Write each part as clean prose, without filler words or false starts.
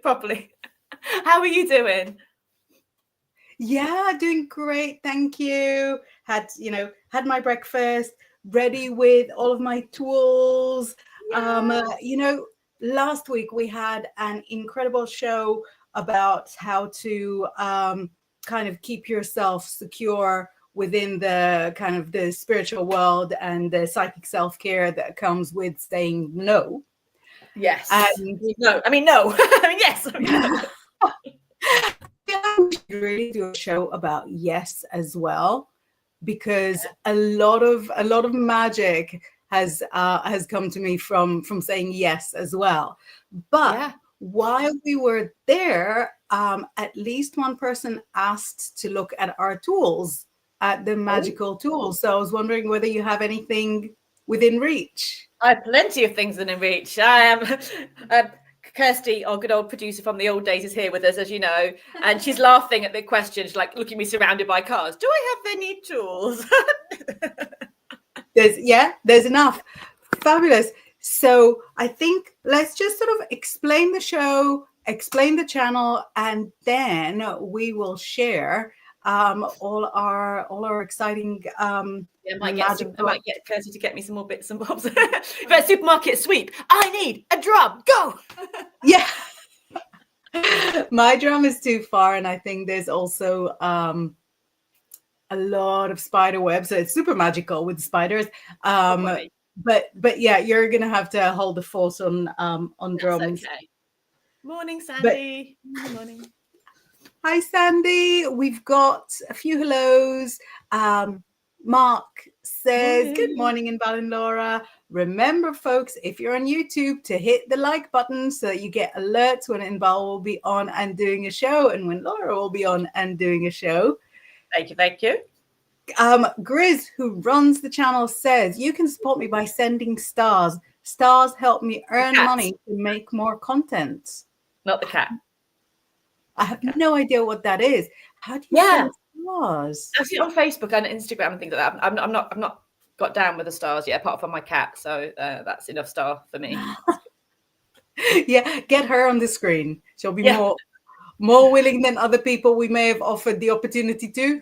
properly. How are you doing? Yeah, doing great. Thank you. Had my breakfast, ready with all of my tools. Last week we had an incredible show about how to kind of keep yourself secure within the kind of the spiritual world and the psychic self-care that comes with saying no. Yes. No. I mean, yes. We should really do a show about yes as well, because a lot of magic has come to me from saying yes as well. But while we were there, at least one person asked to look at our tools, at the magical tools. So I was wondering whether you have anything within reach. I have plenty of things within reach. I am. Kirsty, our good old producer from the old days, is here with us, as you know, and she's laughing at the question. She's like looking at me surrounded by cars. Do I have any tools? There's enough. Fabulous. So I think let's just sort of explain the show, explain the channel, and then we will share all our exciting I might get Kirsty to get me some more bits and bobs. For a supermarket sweep, I need a drum. Go. Yeah. My drum is too far, and I think there's also a lot of spider web, so it's super magical with spiders. But yeah, you're gonna have to hold the fort on drums. Okay. Morning, Sandy. Good morning. Hi, Sandy. We've got a few hellos. Mark says, good morning, Inbaal and Laura. Remember, folks, if you're on YouTube, to hit the like button so that you get alerts when Inbaal will be on and doing a show, and when Laura will be on and doing a show. Thank you. Grizz, who runs the channel, says, you can support me by sending stars. Stars help me earn money to make more content. Not the cat. I have no idea what that is. How do you send stars? I see it on Facebook and Instagram and things like that. I'm not got down with the stars yet, apart from my cat. So that's enough star for me. Yeah, get her on the screen. She'll be more willing than other people we may have offered the opportunity to.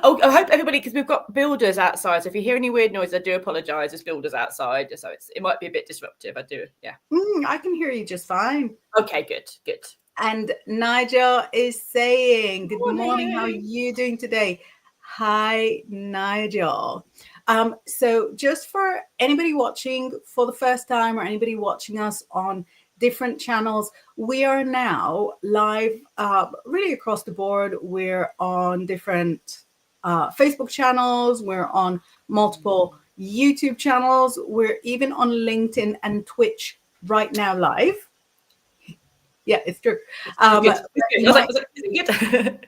I hope everybody, because we've got builders outside. So if you hear any weird noise, I do apologise. There's builders outside, so it might be a bit disruptive. I do, I can hear you just fine. Okay, good. And Nigel is saying, good morning. How are you doing today? Hi, Nigel. So just for anybody watching for the first time, or anybody watching us on different channels, we are now live really across the board. We're on different Facebook channels. We're on multiple YouTube channels. We're even on LinkedIn and Twitch right now live. Yeah, it's true.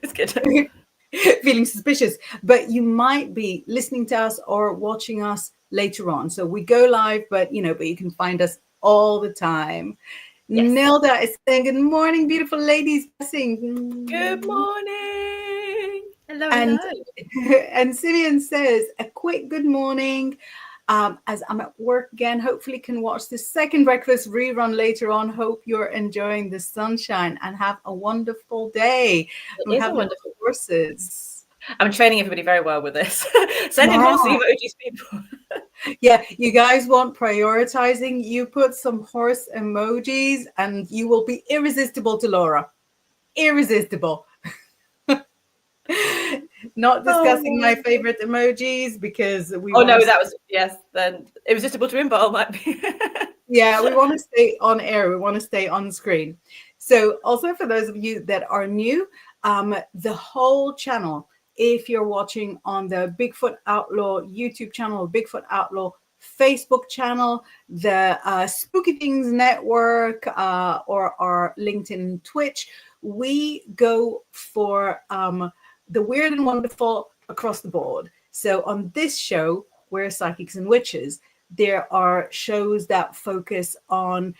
It's good. Feeling suspicious, but you might be listening to us or watching us later on. So we go live, but you can find us all the time. Yes. Nilda is saying, good morning, beautiful ladies. Good morning. Hello. And Simeon says, a quick good morning. As I'm at work again, hopefully can watch the second breakfast rerun later on. Hope you're enjoying the sunshine and have a wonderful day. We have wonderful horses. I'm training everybody very well with this. Send in horse emojis, people. Yeah, you guys want prioritizing. You put some horse emojis and you will be irresistible to Laura. Irresistible. Not discussing my favorite emojis because we. Oh no, that was then irresistible to Inbaal might be. Yeah, we want to stay on air. We want to stay on screen. So also for those of you that are new, the whole channel, if you're watching on the Bigfoot Outlaw YouTube channel, Bigfoot Outlaw Facebook channel, the Spooky Things Network, or our LinkedIn and Twitch, we go for the weird and wonderful across the board. So on this show, we're Psychics and Witches. There are shows that focus on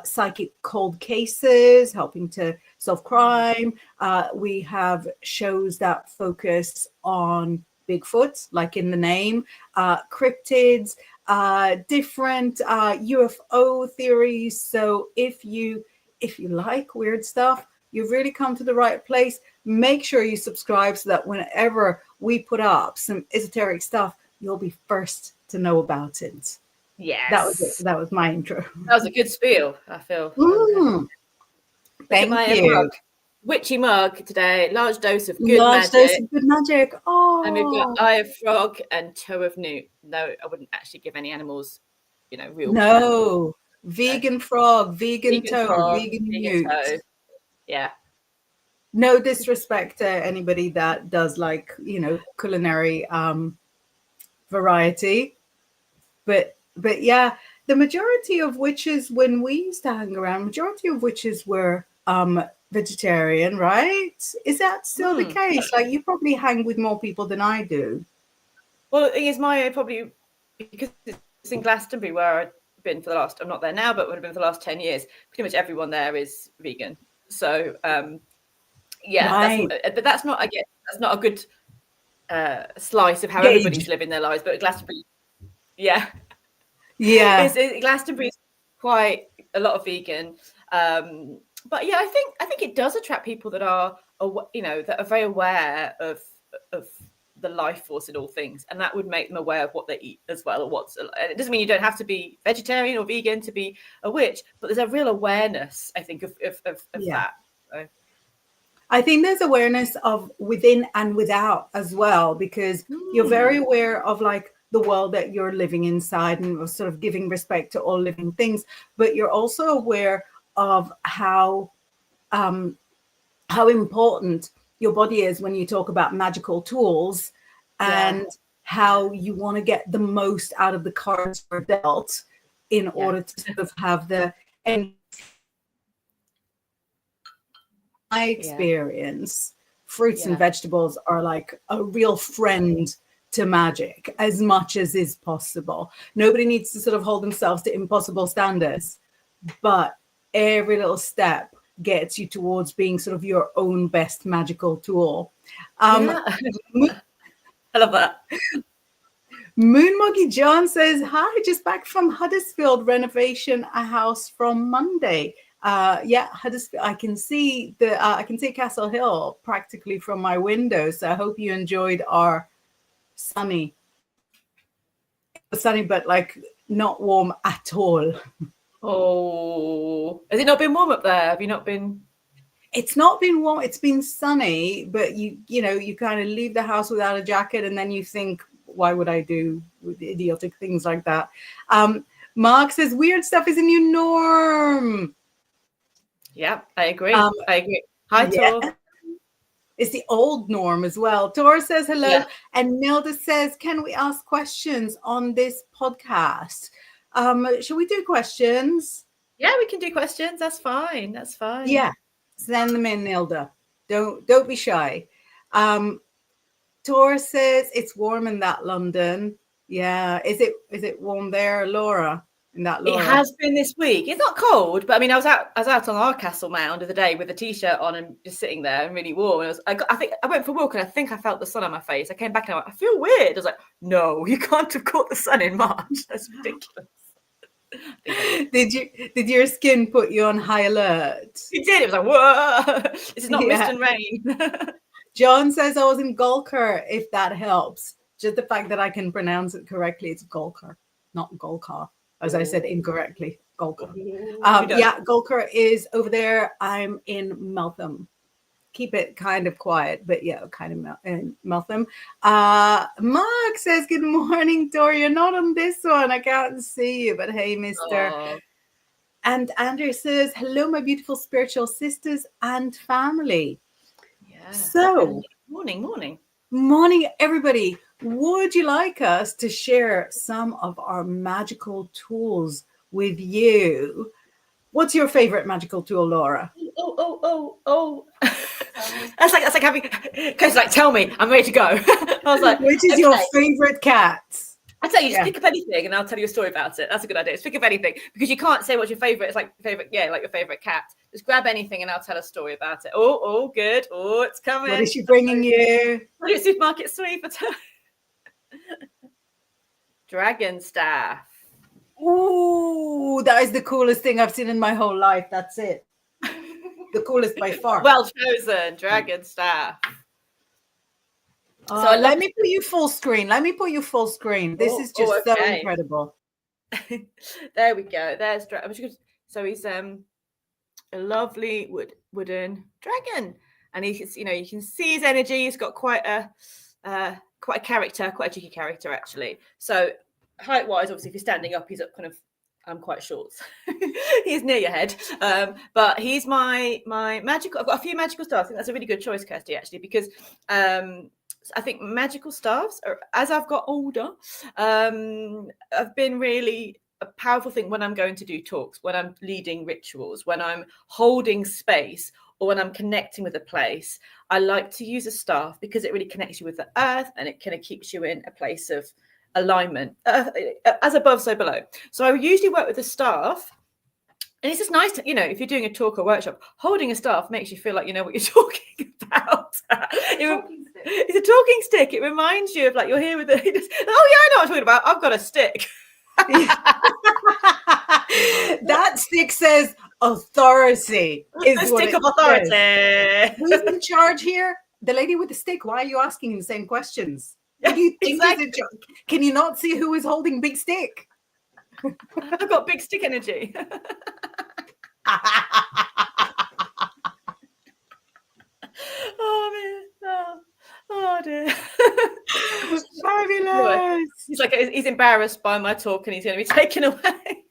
psychic cold cases, helping to solve crime. We have shows that focus on Bigfoot, like in the name, cryptids, different UFO theories. So if you like weird stuff, you've really come to the right place. Make sure you subscribe so that whenever we put up some esoteric stuff, you'll be first to know about it. Yes. That was it. That was my intro. That was a good spiel, I feel. Thank you. Mug. Witchy mug today. Large dose of good Large magic. dose of good magic. And we've got Oh. eye of frog and toe of newt. No, I wouldn't actually give any animals, real. No. Vegan frog, vegan toe, frog, vegan vegan newt. toe. Yeah. No disrespect to anybody that does like, culinary variety. But yeah, the majority of witches, when we used to hang around, majority of witches were vegetarian, right? Is that still the case? Like, you probably hang with more people than I do. Well, the thing is, probably, because it's in Glastonbury where I've been for the last, I'm not there now, but would have been for the last 10 years, pretty much everyone there is vegan. So, yeah, right. but that's not, I guess, that's not a good slice of how everybody's living their lives. But Glastonbury, yeah. Glastonbury is quite a lot of vegan. But yeah, I think it does attract people that are, that are very aware of the life force in all things, and that would make them aware of what they eat as well. It doesn't mean you don't have to be vegetarian or vegan to be a witch, but there's a real awareness, I think, of that. So. I think there's awareness of within and without as well, because you're very aware of like the world that you're living inside and sort of giving respect to all living things, but you're also aware of how important your body is when you talk about magical tools, and how you want to get the most out of the cards you're dealt in order to sort of have the experience. Fruits and vegetables are like a real friend to magic as much as is possible. Nobody needs to sort of hold themselves to impossible standards, but every little step gets you towards being sort of your own best magical tool. I love that. Moon Monkey John says, hi, just back from Huddersfield, renovation a house from Monday. Huddersfield, I can see Castle Hill practically from my window, so I hope you enjoyed our sunny but like not warm at all. Oh, has it not been warm up there? Have you not been? It's not been warm. It's been sunny, but you kind of leave the house without a jacket, and then you think, why would I do idiotic things like that? Mark says weird stuff is a new norm. Yeah, I agree. Hi, Tor. It's the old norm as well. Tor says hello, and Nilda says, can we ask questions on this podcast? Shall we do questions? Yeah, we can do questions. That's fine. Yeah, send them in, Nilda. Don't be shy. Tor says it's warm in that London. Yeah, is it warm there, Laura? It has been this week. It's not cold, but I mean, I was out on our castle mound the other day with a t-shirt on and just sitting there and really warm. And I think I went for a walk and I think I felt the sun on my face. I came back and I went, I feel weird. I was like, no, you can't have caught the sun in March. That's ridiculous. Did your skin put you on high alert? It did. It was like, whoa, this is not mist and rain. John says I was in Golkar, if that helps. Just the fact that I can pronounce it correctly. It's Golkar, not Golkar, as I said incorrectly. Golkar. Golkar is over there. I'm in Meltham. Keep it kind of quiet, but kind of in Meltham. Mark says, good morning, Tor. You're not on this one. I can't see you, but hey, mister. Aww. And Andrew says, hello, my beautiful spiritual sisters and family. Yeah. So, morning, everybody. Would you like us to share some of our magical tools with you? What's your favorite magical tool, Laura? Oh. That's like having, because like, tell me, I'm ready to go. I was like, which is your favorite cat? I tell you, just pick up anything and I'll tell you a story about it. That's a good idea. Just pick up anything, because you can't say what's your favorite. It's like like your favorite cat. Just grab anything and I'll tell a story about it. Oh, good. Oh, it's coming. What is she bringing you? Supermarket sweep. dragon staff. Ooh, that is the coolest thing I've seen in my whole life. That's it. The coolest by far. Well chosen, dragon staff. So let me put you full screen. This is just so incredible. There we go. There's so he's a lovely wooden dragon, and he's you can see his energy. He's got quite a character, quite a cheeky character actually. So height wise, obviously, if you're standing up, he's up kind of. I'm quite short. He's near your head, but he's my magical. I've got a few magical staffs. I think that's a really good choice, Kirsty, actually, because I think magical staffs, as I've got older, have been really a powerful thing when I'm going to do talks, when I'm leading rituals, when I'm holding space, or when I'm connecting with a place. I like to use a staff because it really connects you with the earth, and it kind of keeps you in a place of alignment, as above, so below. So I usually work with a staff. And it's just nice to, if you're doing a talk or workshop, holding a staff makes you feel like you know what you're talking about. It's a talking stick. It reminds you of like you're here with I know what I'm talking about. I've got a stick. That stick says authority. Is a stick of authority. Says. Who's in charge here? The lady with the stick. Why are you asking the same questions? What do you think exactly. Can you not see who is holding big stick? I've got big stick energy. Oh man! Oh dear! Fabulous. He's embarrassed by my talk, and he's going to be taken away.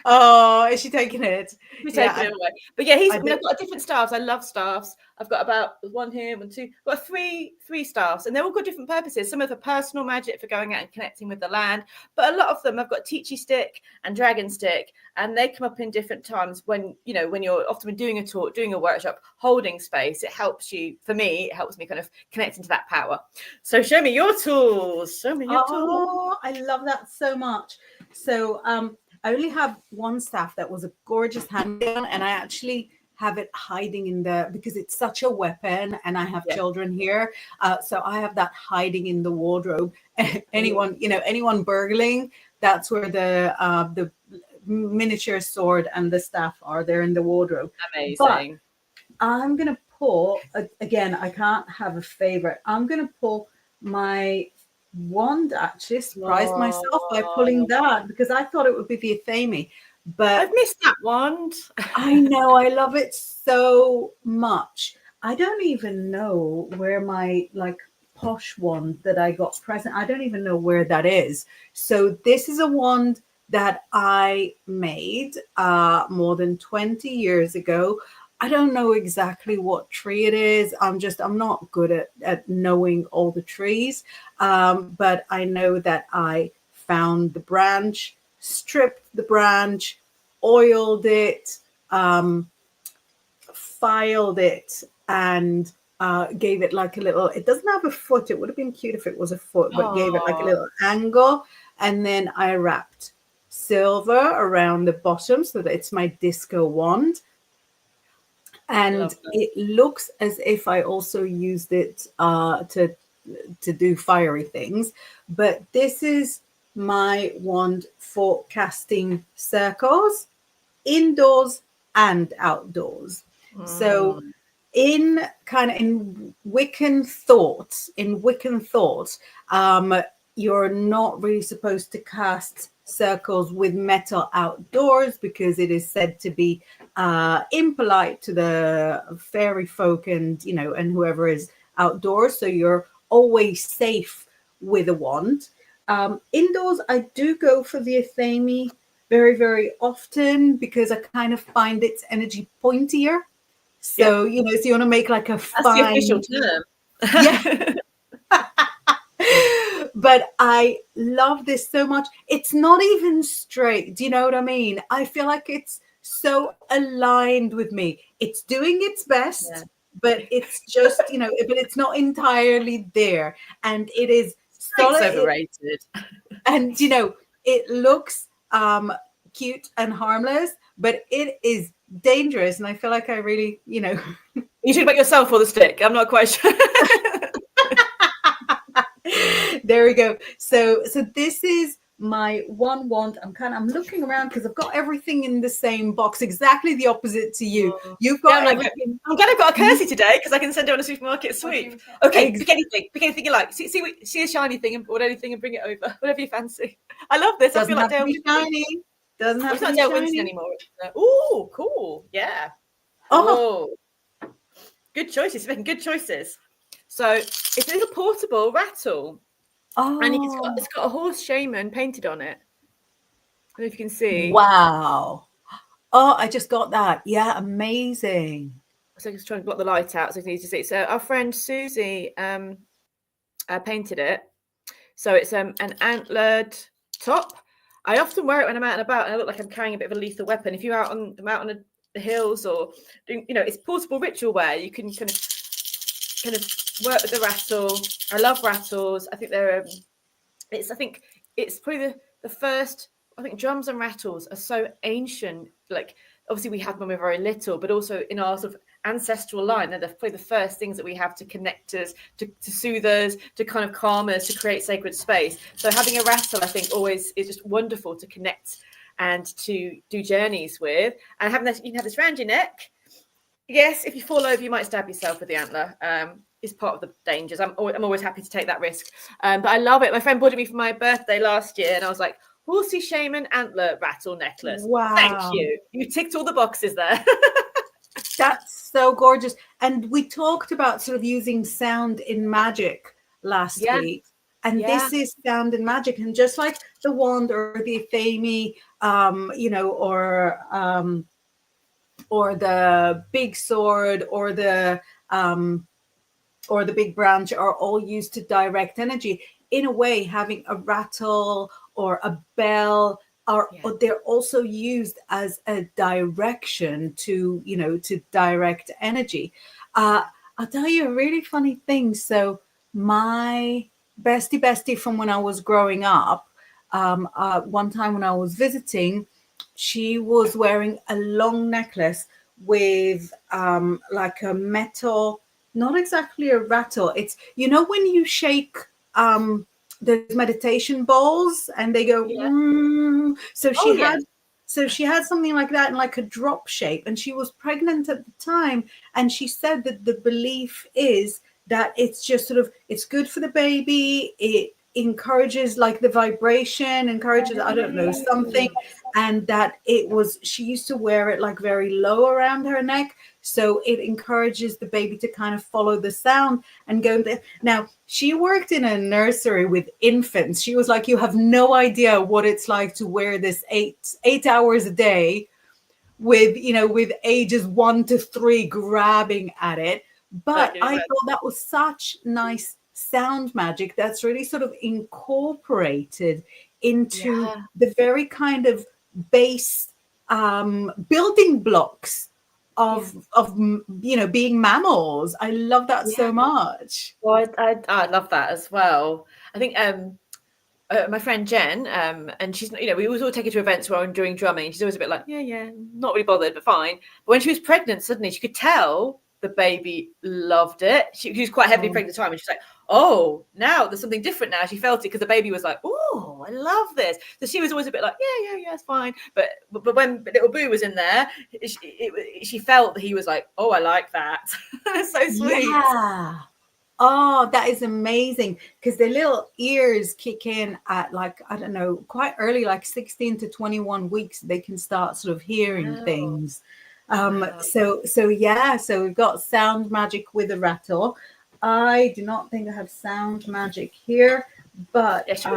Oh, is she taking it? He's taking it away. But yeah, I've got different staffs. I love staffs. I've got about one here, one, two. I've got three staffs, and they're all got different purposes. Some of them are personal magic for going out and connecting with the land, but a lot of them I've got teachy stick and dragon stick, and they come up in different times when you're often doing a talk, doing a workshop, holding space. It helps you. For me, it helps me kind of connect into that power. So show me your tools. Show me your tools. Oh, I love that so much. So I only have one staff that was a gorgeous handgun, and I actually have it hiding in because it's such a weapon, and I have children here, so I have that hiding in the wardrobe. anyone burgling, that's where the miniature sword and the staff are. They're in the wardrobe. Amazing. But I'm gonna pull again. I can't have a favorite. I'm gonna pull my wand. Actually surprised myself by pulling that because I thought it would be the Athame, but I've missed that wand. I know, I love it so much. I don't even know where my posh wand that I got present, I don't even know where that is. So this is a wand that I made more than 20 years ago. I don't know exactly what tree it is. I'm not good at knowing all the trees. But I know that I found the branch, stripped the branch, oiled it, filed it, and gave it like a little, it doesn't have a foot. It would have been cute if it was a foot, but gave it like a little angle. And then I wrapped silver around the bottom so that it's my disco wand. And it looks as if I also used it to do fiery things. But this is my wand for casting circles, indoors and outdoors. So in Wiccan thoughts, you're not really supposed to cast circles with metal outdoors because it is said to be impolite to the fairy folk and whoever is outdoors. So you're always safe with a wand. Indoors, I do go for the Athame very, very often because I kind of find its energy pointier. So, so you want to make like a fine... That's the official term. Yeah. But I love this so much. It's not even straight. Do you know what I mean? I feel like it's so aligned with me. It's doing its best, but it's just, but it's not entirely there. And it is solid. It's overrated. And, it looks cute and harmless, but it is dangerous. And I feel like I really, You talking about yourself or the stick? I'm not quite sure. There we go. So this is my one wand. I'm looking around because I've got everything in the same box, exactly the opposite to you. You've got everything. I'm glad I've got a Kirsty today because I can send it on a supermarket sweep. Okay, pick anything you like. See a shiny thing or anything and bring it over, whatever you fancy. I love this. Doesn't I feel like have to be shiny. Doesn't have it's to not be Dale shiny Winston anymore. Oh, cool. Yeah. Oh, Good choices. Making good choices. So it's a little portable rattle. And it's got a horse shaman painted on it. I don't know if you can see. Wow. Oh, I just got that. Yeah, amazing. So I'm just trying to block the light out so you can easily see. So our friend Susie painted it. So it's an antlered top. I often wear it when I'm out and about, and I look like I'm carrying a bit of a lethal weapon. If you're out on the hills or doing, it's portable ritual wear. You can kind of work with the rattle. I love rattles. I think they're I think it's probably the first. I think drums and rattles are so ancient. Like obviously we had when we were very little, but also in our sort of ancestral line, they're probably the first things that we have to connect us, to soothe us, to kind of calm us, to create sacred space. So having a rattle, I think, always is just wonderful to connect and to do journeys with. And having this, you can have this around your neck. Yes, if you fall over, you might stab yourself with the antler. Is part of the dangers. I'm always happy to take that risk. But I love it. My friend bought it me for my birthday last year, and I was like, horsey shaman antler rattle necklace. Wow. Thank you. You ticked all the boxes there. That's so gorgeous. And we talked about sort of using sound in magic last week. And this is sound in magic. And just like the wand or the Athame, or the big sword or the big branch are all used to direct energy. In a way, having a rattle or a bell they're also used as a direction to direct energy. I'll tell you a really funny thing. So my bestie from when I was growing up, one time when I was visiting, she was wearing a long necklace with like a metal, not exactly a rattle. It's, when you shake the meditation bowls and they go, so she had something like that in like a drop shape, and she was pregnant at the time. And she said that the belief is that it's just sort of, it's good for the baby. It encourages like the vibration, encourages, I don't know, something. And that she used to wear it like very low around her neck. So it encourages the baby to kind of follow the sound and go there. Now, she worked in a nursery with infants. She was like, you have no idea what it's like to wear this 8 hours a day with ages 1 to 3 grabbing at it. But I thought that was such nice sound magic that's really sort of incorporated into the very kind of base building blocks of being mammals. I love that so much. Well, I love that as well. I think my friend Jen, and she's, we always take her to events where I'm doing drumming. She's always a bit like, not really bothered, but fine. But when she was pregnant, suddenly she could tell the baby loved it. She was quite heavily pregnant at the time, and she's like, oh, now there's something different now. She felt it because the baby was like, oh, I love this. So she was always a bit like, yeah, it's fine. But when little Boo was in there, she felt that he was like, oh, I like that. It's so sweet. Yeah. Oh, that is amazing, because the little ears kick in at like, I don't know, quite early, like 16 to 21 weeks. They can start sort of hearing things. So we've got sound magic with a rattle. I do not think I have sound magic here, but I'm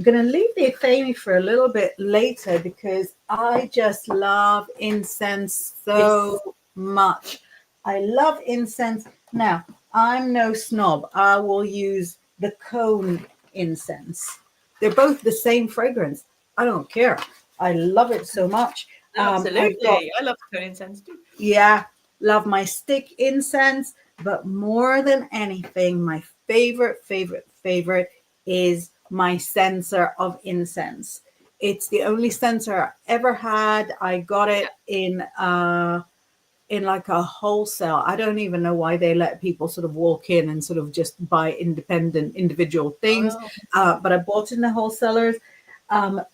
going to leave the Athame for a little bit later because I just love incense so much. I love incense. Now, I'm no snob. I will use the cone incense. They're both the same fragrance. I don't care. I love it so much. Absolutely. I love cone incense too. Yeah, love my stick incense. But more than anything, my favorite is my censer of incense. It's the only censer I ever had. I got it in in like a wholesale. I don't even know why they let people sort of walk in and sort of just buy independent individual things. But I bought in the wholesalers.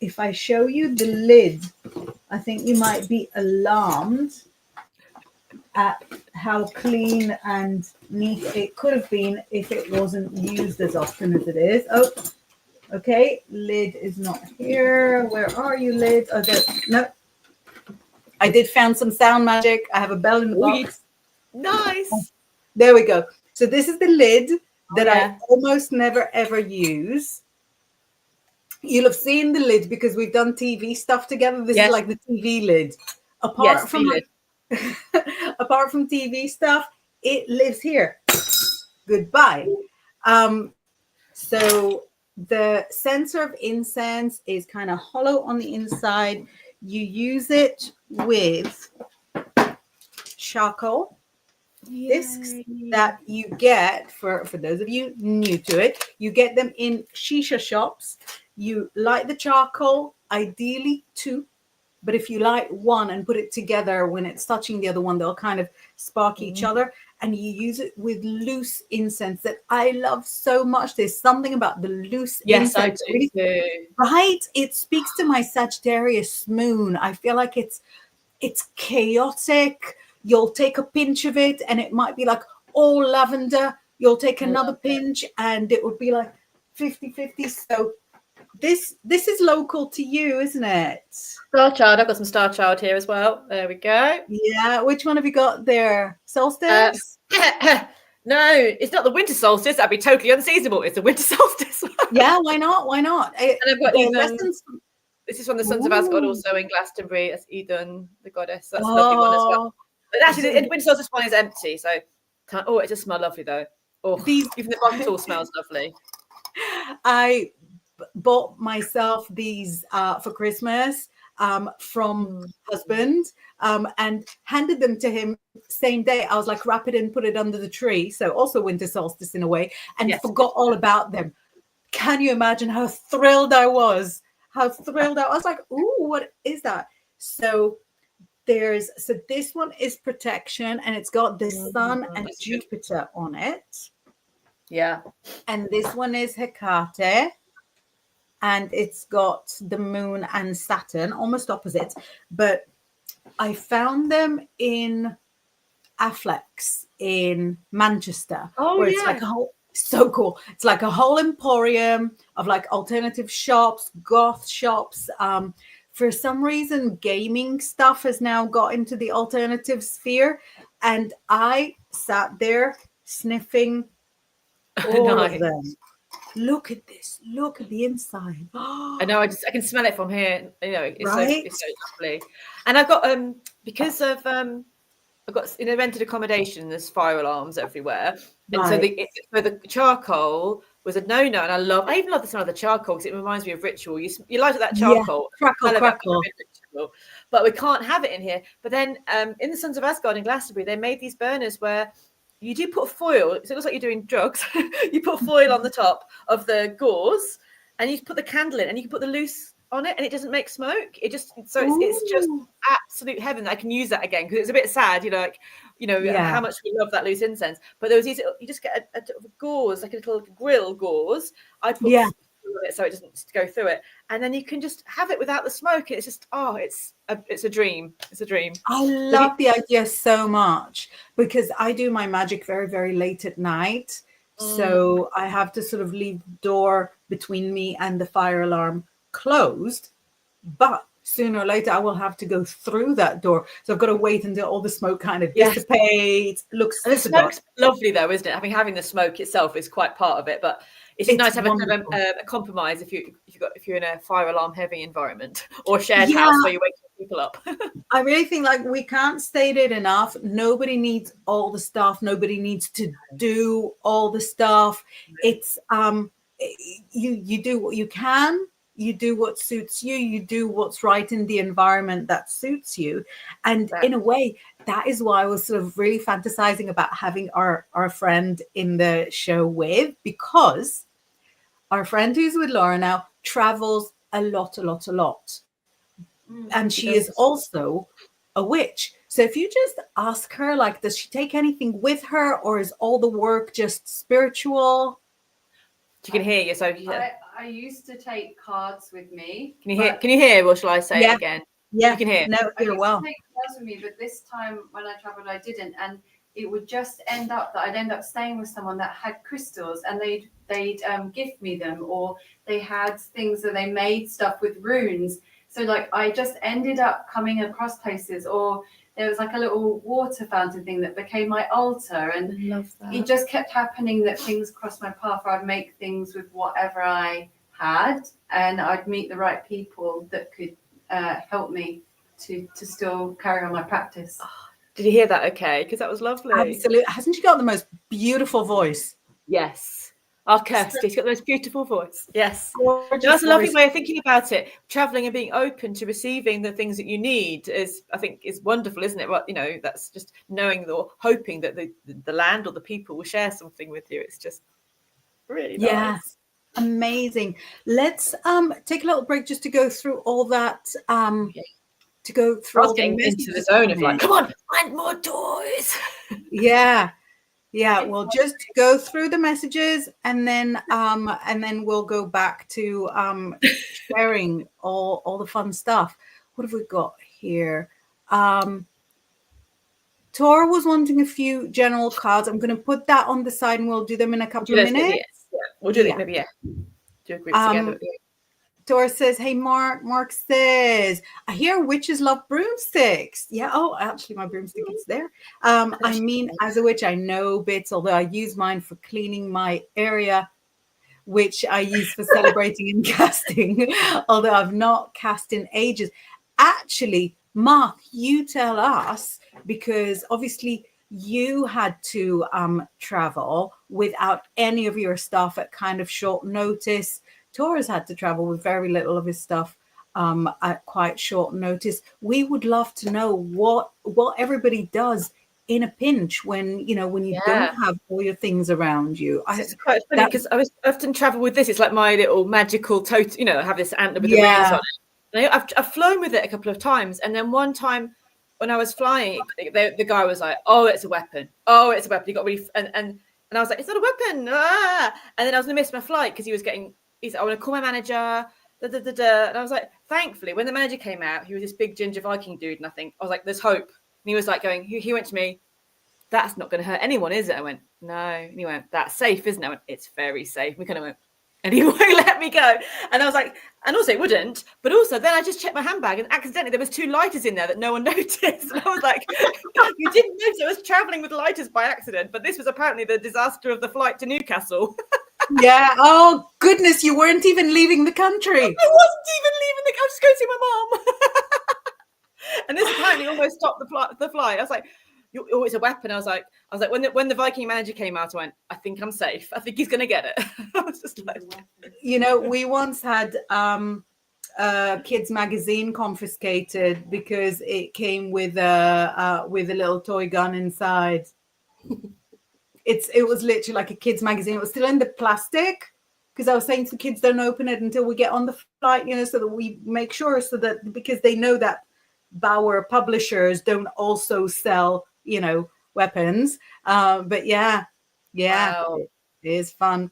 If I show you the lid, I think you might be alarmed at how clean and neat it could have been if it wasn't used as often as it is. Oh, okay. Lid is not here. Where are you, lid? Oh, there. No. I did found some sound magic. I have a bell in the box. Nice. There we go. So this is the lid that I almost never ever use. You'll have seen the lid because we've done TV stuff together. This is like the TV lid. Apart from apart from TV stuff, it lives here. Goodbye. So the sensor of incense is kind of hollow on the inside. You use it with charcoal discs that you get for those of you new to it. You get them in shisha shops. You light the charcoal, ideally 2. But if you light one and put it together, when it's touching the other one, they'll kind of spark each other. And you use it with loose incense that I love so much. There's something about the loose incense. I do too. Right? It speaks to my Sagittarius moon. I feel like it's chaotic. You'll take a pinch of it and it might be like all lavender. You'll take another pinch and it would be like 50-50. So this is local to you, isn't it? Star Child. I've got some Star Child here as well. There we go. Yeah. Which one have you got there? Solstice? No, it's not the winter solstice. That'd be totally unseasonable. It's the winter solstice. Yeah. Why not? Why not? And I've got this is from the Sons of Asgard, also in Glastonbury. That's Eden, the goddess. That's a lovely one as well. But actually, the winter solstice one is empty. So, it just smells lovely though. Oh, even the bottle smells lovely. I bought myself these for Christmas from husband and handed them to him same day. I was like, wrap it and put it under the tree. So also winter solstice in a way, and forgot all about them. Can you imagine how thrilled I was? How thrilled I was like, ooh, what is that? So this one is protection and it's got the sun and Jupiter on it. Yeah. And this one is Hecate. And it's got the moon and Saturn, almost opposites. But I found them in Affleck's in Manchester. Where it's like a whole, so cool. It's like a whole emporium of like alternative shops, goth shops. For some reason, gaming stuff has now got into the alternative sphere. And I sat there sniffing all of them. Look at this. Look at the inside. I know. I can smell it from here. You know, it's so lovely. And I've got because of I've got rented accommodation. There's fire alarms everywhere, and so the charcoal was a no-no. And I even love the smell of the charcoal because it reminds me of ritual. You light up that charcoal, crackle. But we can't have it in here. But then in the Sons of Asgard in Glastonbury, they made these burners where you do put foil, so it looks like you're doing drugs. You put foil on the top of the gauze and you put the candle in and you can put the loose on it and it doesn't make smoke. It's just absolute heaven. I can use that again because it's a bit sad, how much we love that loose incense. But there was these, you just get a gauze, like a little grill gauze. I put it so it doesn't go through it, and then you can just have it without the smoke. It's just it's a dream. It's a dream. I love the idea so much because I do my magic very, very late at night. So I have to sort of leave the door between me and the fire alarm closed, but sooner or later I will have to go through that door. So I've got to wait until all the smoke kind of dissipates. Looks the smoke's lovely though, isn't it? Having the smoke itself is quite part of it, but it's nice to have a compromise if you're in a fire alarm heavy environment or a shared house where you wake people up. I really think we can't state it enough. Nobody needs all the stuff. Nobody needs to do all the stuff. It's you do what you can. You do what suits you. You do what's right in the environment that suits you. And in a way, that is why I was sort of really fantasizing about having our friend in the show with, because our friend who's with Laura now travels a lot. And she is also a witch. So if you just ask her, like, does she take anything with her, or is all the work just spiritual? You can hear you. So I used to take cards with me. can you hear? Can you hear? Or shall I say it again? Yeah, you can hear. No, I hear used well. to take cards with me, but this time when I travelled, I didn't, and it would just end up that I'd end up staying with someone that had crystals, and they'd gift me them, or they had things that they made stuff with runes. So like I just ended up coming across places, or there was like a little water fountain thing that became my altar, and I love that. it just kept happening that things crossed my path. I'd make things with whatever I had, and I'd meet the right people that could help me to still carry on my practice. Did you hear that? Okay, because that was lovely. Absolutely. Hasn't she got the most beautiful voice? Yes. Our Kirsty's got the most beautiful voice. Yes. Gorgeous That's a lovely voice. way of thinking about it. Traveling and being open to receiving the things that you need I think, is wonderful, isn't it? Well, that's just knowing or hoping that the land or the people will share something with you. It's just really nice. Yes. Amazing. Let's take a little break just to go through all that. To go through I was all the getting into the messages zone of coming like, come on, find more toys. Yeah. We'll just go through the messages, and then we'll go back to sharing all the fun stuff. What have we got here? Tora was wanting a few general cards. I'm going to put that on the side, and we'll do them in a couple of minutes. Yeah. We'll do it. Maybe, yeah. Do a group together. Tora says, hey, Mark. Mark says, I hear witches love broomsticks. Yeah. Oh, actually, my broomstick is there. I mean, as a witch, I know bits, although I use mine for cleaning my area, which I use for celebrating and casting, although I've not cast in ages. Actually, Mark, you tell us, because obviously you had to travel without any of your stuff at kind of short notice. Tora's had to travel with very little of his stuff at quite short notice. We would love to know what everybody does in a pinch when you don't have all your things around you. It's quite funny because I often travel with this. It's like my little magical totem. I have this antler with the wings on it. And I've flown with it a couple of times, and then one time when I was flying, the guy was like, "Oh, it's a weapon. Oh, it's a weapon." He got really and I was like, "It's not a weapon." Ah! And then I was going to miss my flight because he said, "I want to call my manager." And I was like, thankfully, when the manager came out, he was this big ginger Viking dude, and I was like, "There's hope." And he was like he went to me, "That's not going to hurt anyone, is it?" I went, "No." And he went, "That's safe, isn't it?" I went, "It's very safe." We kind of went, and he won't let me go. And I was like, and also it wouldn't. But also then I just checked my handbag, and accidentally there was 2 lighters in there that no one noticed. And I was like, you didn't notice I was traveling with lighters by accident. But this was apparently the disaster of the flight to Newcastle. Yeah. Oh, goodness. You weren't even leaving the country. I wasn't even leaving I was just going to see my mom. And this apparently almost stopped the flight. I was like, "Oh, it's a weapon." I was like, when the Viking manager came out, I went, "I think I'm safe. I think he's going to get it." I was just like, we once had kids magazine confiscated because it came with a little toy gun inside. It was literally like a kids magazine. It was still in the plastic, because I was saying to the kids, don't open it until we get on the flight, so that we make sure, so that, because they know that Bauer publishers don't also sell, weapons. But yeah, wow. It is fun.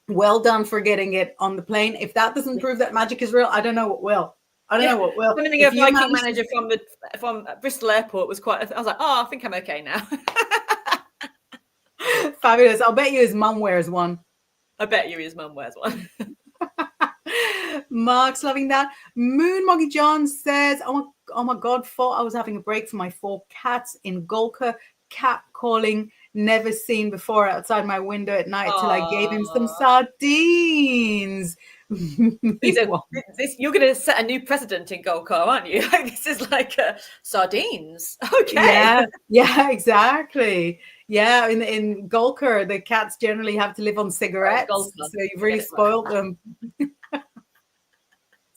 Well done for getting it on the plane. If that doesn't prove that magic is real, I don't know what will. Something a Viking manager from Bristol Airport was quite. I was like, "Oh, I think I'm okay now." Fabulous. I'll bet you his mum wears one. I bet you his mum wears one. Mark's loving that. Moon Moggy John says, oh my God, thought I was having a break for my 4 cats in Golka. Cat calling, never seen before, outside my window at night till I gave him some sardines. You're going to set a new precedent in Golka, aren't you? This is like sardines. Okay. Yeah, exactly. Yeah, in Golka, the cats generally have to live on cigarettes, so you've really spoiled them.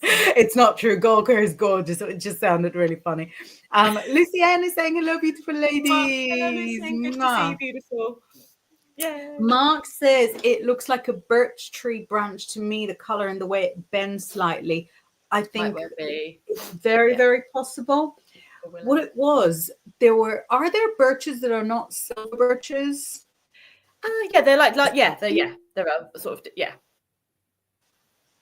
It's not true. Golka is gorgeous. It just sounded really funny. Lucienne is saying hello, beautiful ladies. Hello, good to see you, beautiful. Yeah. Mark says it looks like a birch tree branch to me, the color and the way it bends slightly. I think it's very, very possible. what it was. Are there birches that are not silver birches? Yeah, they're they're sort of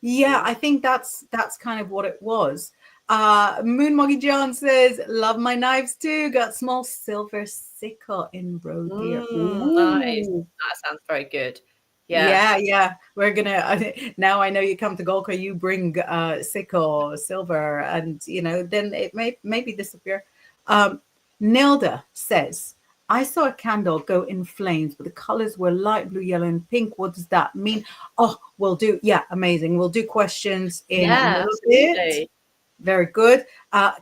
Yeah, I think that's kind of what it was. Moon Moggy John says, "Love my knives too. Got small silver sickle in roe deer." Nice. That sounds very good. Yeah. We're gonna now. I know you come to Golka, you bring sickle silver, and then it may maybe disappear. Nilda says, "I saw a candle go in flames, but the colors were light blue, yellow, and pink. What does that mean?" Oh, we'll do. Yeah, amazing. We'll do questions in a little bit. Very good.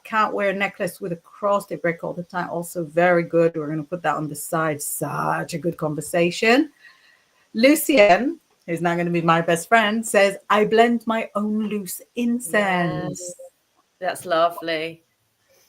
Can't wear a necklace with a cross. They break all the time. Also very good. We're going to put that on the side. Such a good conversation. Lucien, who's now going to be my best friend, says, "I blend my own loose incense." Yes. That's lovely.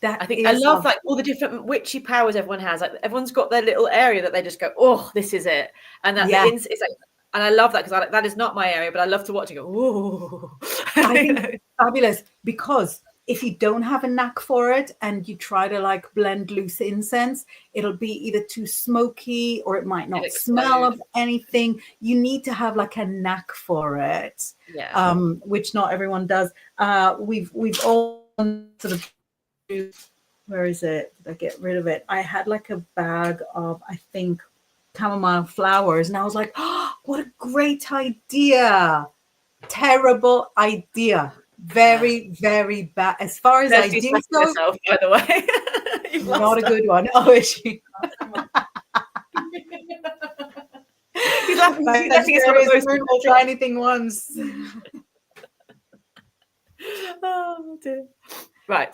That I love like all the different witchy powers everyone has. Like everyone's got their little area that they just go, "Oh, this is it," and that it's like, and I love that because that is not my area, but I love to watch it go, "Ooh." I think it's fabulous, because if you don't have a knack for it and you try to like blend loose incense, it'll be either too smoky or it might not smell of anything. You need to have like a knack for it, which not everyone does. We've all sort of, where is it? Did I get rid of it? I had like a bag of, I think, chamomile flowers, and I was like, "Oh, what a great idea!" Terrible idea. Very, very bad. As far as I do go, herself, by the way. Not a good one. Oh, is she? He's laughing. We'll try anything once. Oh dear. Right.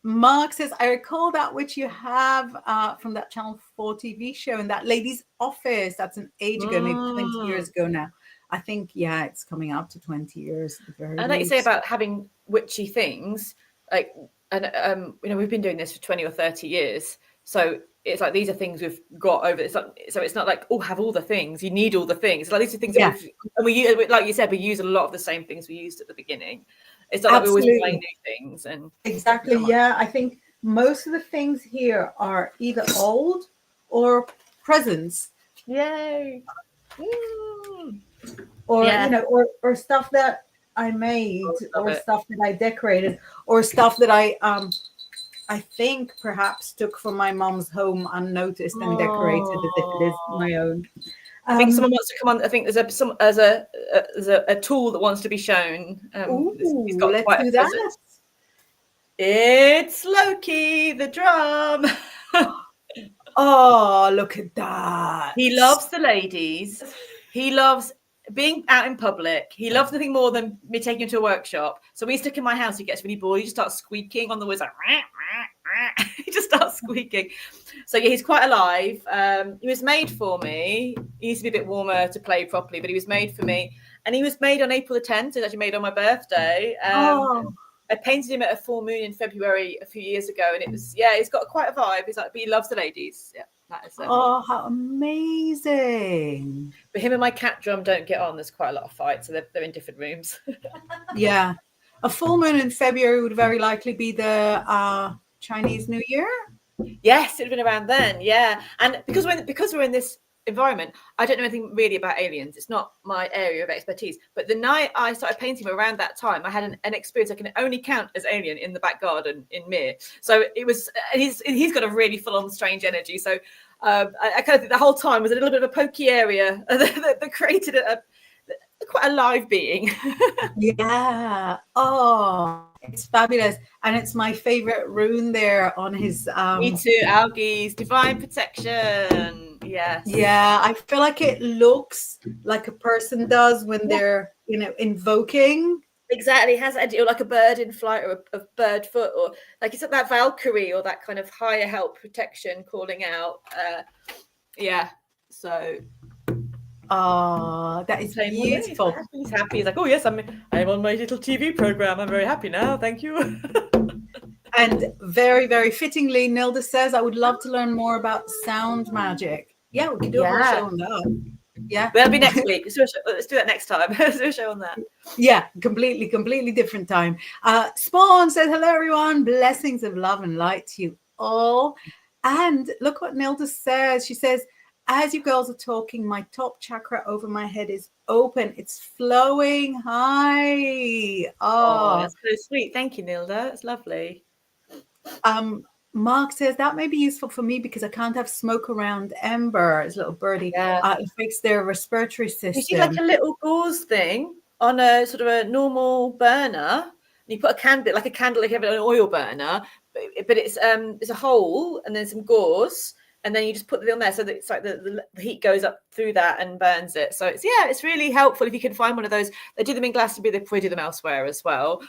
Mark says, "I recall that which you have from that Channel 4 TV show in that lady's office." That's an age ago, maybe 20 years ago now. I think, it's coming up to 20 years. And like you say about having witchy things, like, and we've been doing this for 20 or 30 years. So it's like, these are things we've got over. So it's not like, have all the things. You need all the things. Like, these are things that we like you said, we use a lot of the same things we used at the beginning. It's not like we're always buying new things. And exactly, I think most of the things here are either old or presents. Yay. Or or stuff that I made, or stuff that I decorated, or stuff that I think perhaps took from my mom's home unnoticed and decorated as if it is my own. I think someone wants to come on. I think there's a tool that wants to be shown. Let's do that. It's Loki, the drum. Oh, look at that. He loves the ladies. He loves being out in public. He loves nothing more than me taking him to a workshop. So when he's stuck in my house, he gets really bored. He just starts squeaking on the woods, like rah, rah, rah. He just starts squeaking. So he's quite alive. He was made for me. He needs to be a bit warmer to play properly, but he was made for me. And he was made on April the 10th. It was actually made on my birthday. I painted him at a full moon in February a few years ago, and it was he's got quite a vibe. He's like, but he loves the ladies. Yeah, that is. How amazing! But him and my cat drum don't get on. There's quite a lot of fights, so they're in different rooms. Yeah, a full moon in February would very likely be the Chinese New Year. Yes, it'd been around then. Yeah, and because we're in this environment, I don't know anything really about aliens. It's not my area of expertise. But the night I started painting around that time, I had an experience I can only count as alien in the back garden in Mere. So it was, he's got a really full-on strange energy. So I kind of think the whole time was a little bit of a pokey area that created quite a live being. Yeah. Oh, it's fabulous. And it's my favorite rune there on his Me too. Algie's divine protection. Yes. Yeah, I feel like it looks like a person does when they're invoking. Exactly. It has like a bird in flight, or a bird foot, or like it's like that Valkyrie, or that kind of higher help protection calling out. So that is beautiful. He's happy. He's like, oh yes, I'm on my little TV program. I'm very happy now. Thank you. And very, very fittingly, Nilda says, "I would love to learn more about sound magic." Yeah, we can do a whole show on that. Yeah. That'll be next week. Let's do that next time. Let's do a show on that. Yeah, completely different time. Spawn says, hello, everyone. Blessings of love and light to you all. And look what Nilda says. She says, as you girls are talking, my top chakra over my head is open. It's flowing. Hi. Oh, that's so sweet. Thank you, Nilda. That's lovely. Mark says that may be useful for me because I can't have smoke around Ember, his little birdie. Yeah. It affects their respiratory system. You see like a little gauze thing on a sort of a normal burner, and you put a candle, like you have an oil burner, but it's a hole and then some gauze, and then you just put it on there so that it's like the heat goes up through that and burns it. So it's really helpful if you can find one of those. They do them in Glastonbury, they probably do them elsewhere as well.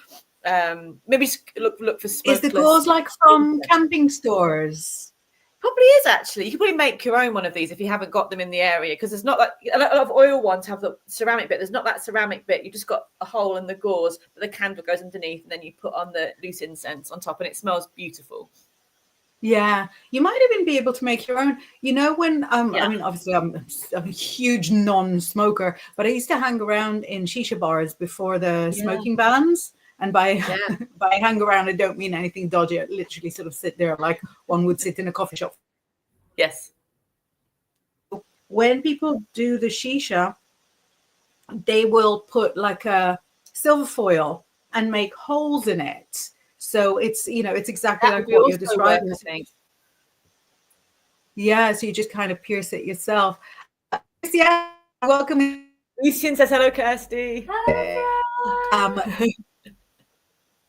Maybe look for smokeless. Is the gauze like from camping stores? Probably is, actually. You can probably make your own one of these if you haven't got them in the area, because there's not like a lot of oil ones have the ceramic bit. There's not that ceramic bit. You just got a hole in the gauze, but the candle goes underneath, and then you put on the loose incense on top, and it smells beautiful. Yeah, you might even be able to make your own. You know, when I mean, obviously, I'm a huge non-smoker, but I used to hang around in shisha bars before the smoking bans. And by hang around, I don't mean anything dodgy. I literally sort of sit there like one would sit in a coffee shop. Yes. When people do the shisha, they will put like a silver foil and make holes in it. So it's, it's exactly like what you're describing. I think. Yeah, so you just kind of pierce it yourself. Yeah, welcome. Lucien says hello, Kirsty.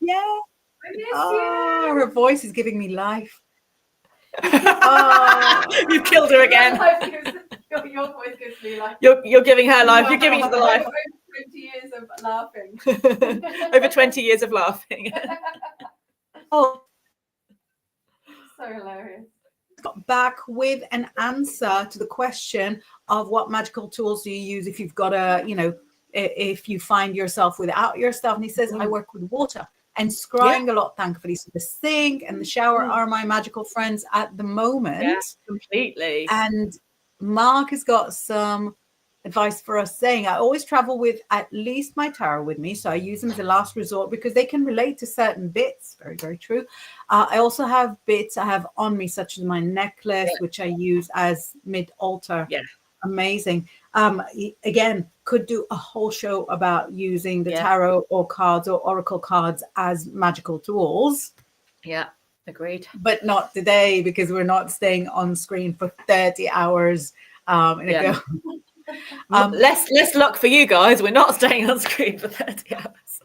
Yeah. Her voice is giving me life. You've killed her again. Your voice gives me life. You're giving her life. You're giving her the life. Over 20 years of laughing. Over 20 years of laughing. Oh, so hilarious. Got back with an answer to the question of what magical tools do you use if you've got if you find yourself without your stuff. And he says, I work with water and scrying a lot, thankfully. So the sink and the shower are my magical friends at the moment. Yeah, completely. And Mark has got some advice for us, saying, I always travel with at least my tarot with me. So I use them as a last resort because they can relate to certain bits. Very, very true. I also have bits I have on me, such as my necklace, which I use as mid-altar. Yeah. Amazing. Again, could do a whole show about using the tarot or cards or oracle cards as magical tools. Yeah, agreed. But not today, because we're not staying on screen for 30 hours in a go. Less luck for you guys. We're not staying on screen for 30 hours.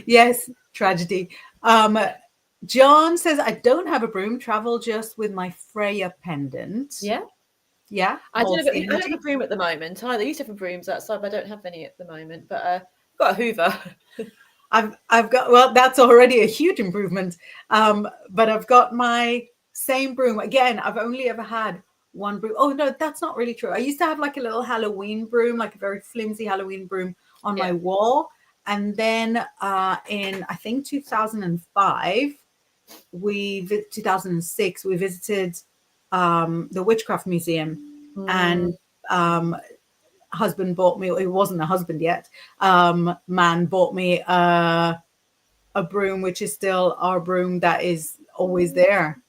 Yes, tragedy. John says, I don't have a broom, travel just with my Freya pendant. Yeah, I don't have a broom at the moment. I used to have brooms outside, but I don't have any at the moment. But I've got a Hoover. I've got, well, that's already a huge improvement. But I've got my same broom. Again, I've only ever had one broom. Oh no, that's not really true. I used to have like a little Halloween broom, like a very flimsy Halloween broom on my wall. And then in I think 2005, 2006, we visited the Witchcraft Museum, and husband bought me, it wasn't a husband yet, man bought me a broom, which is still our broom that is always there.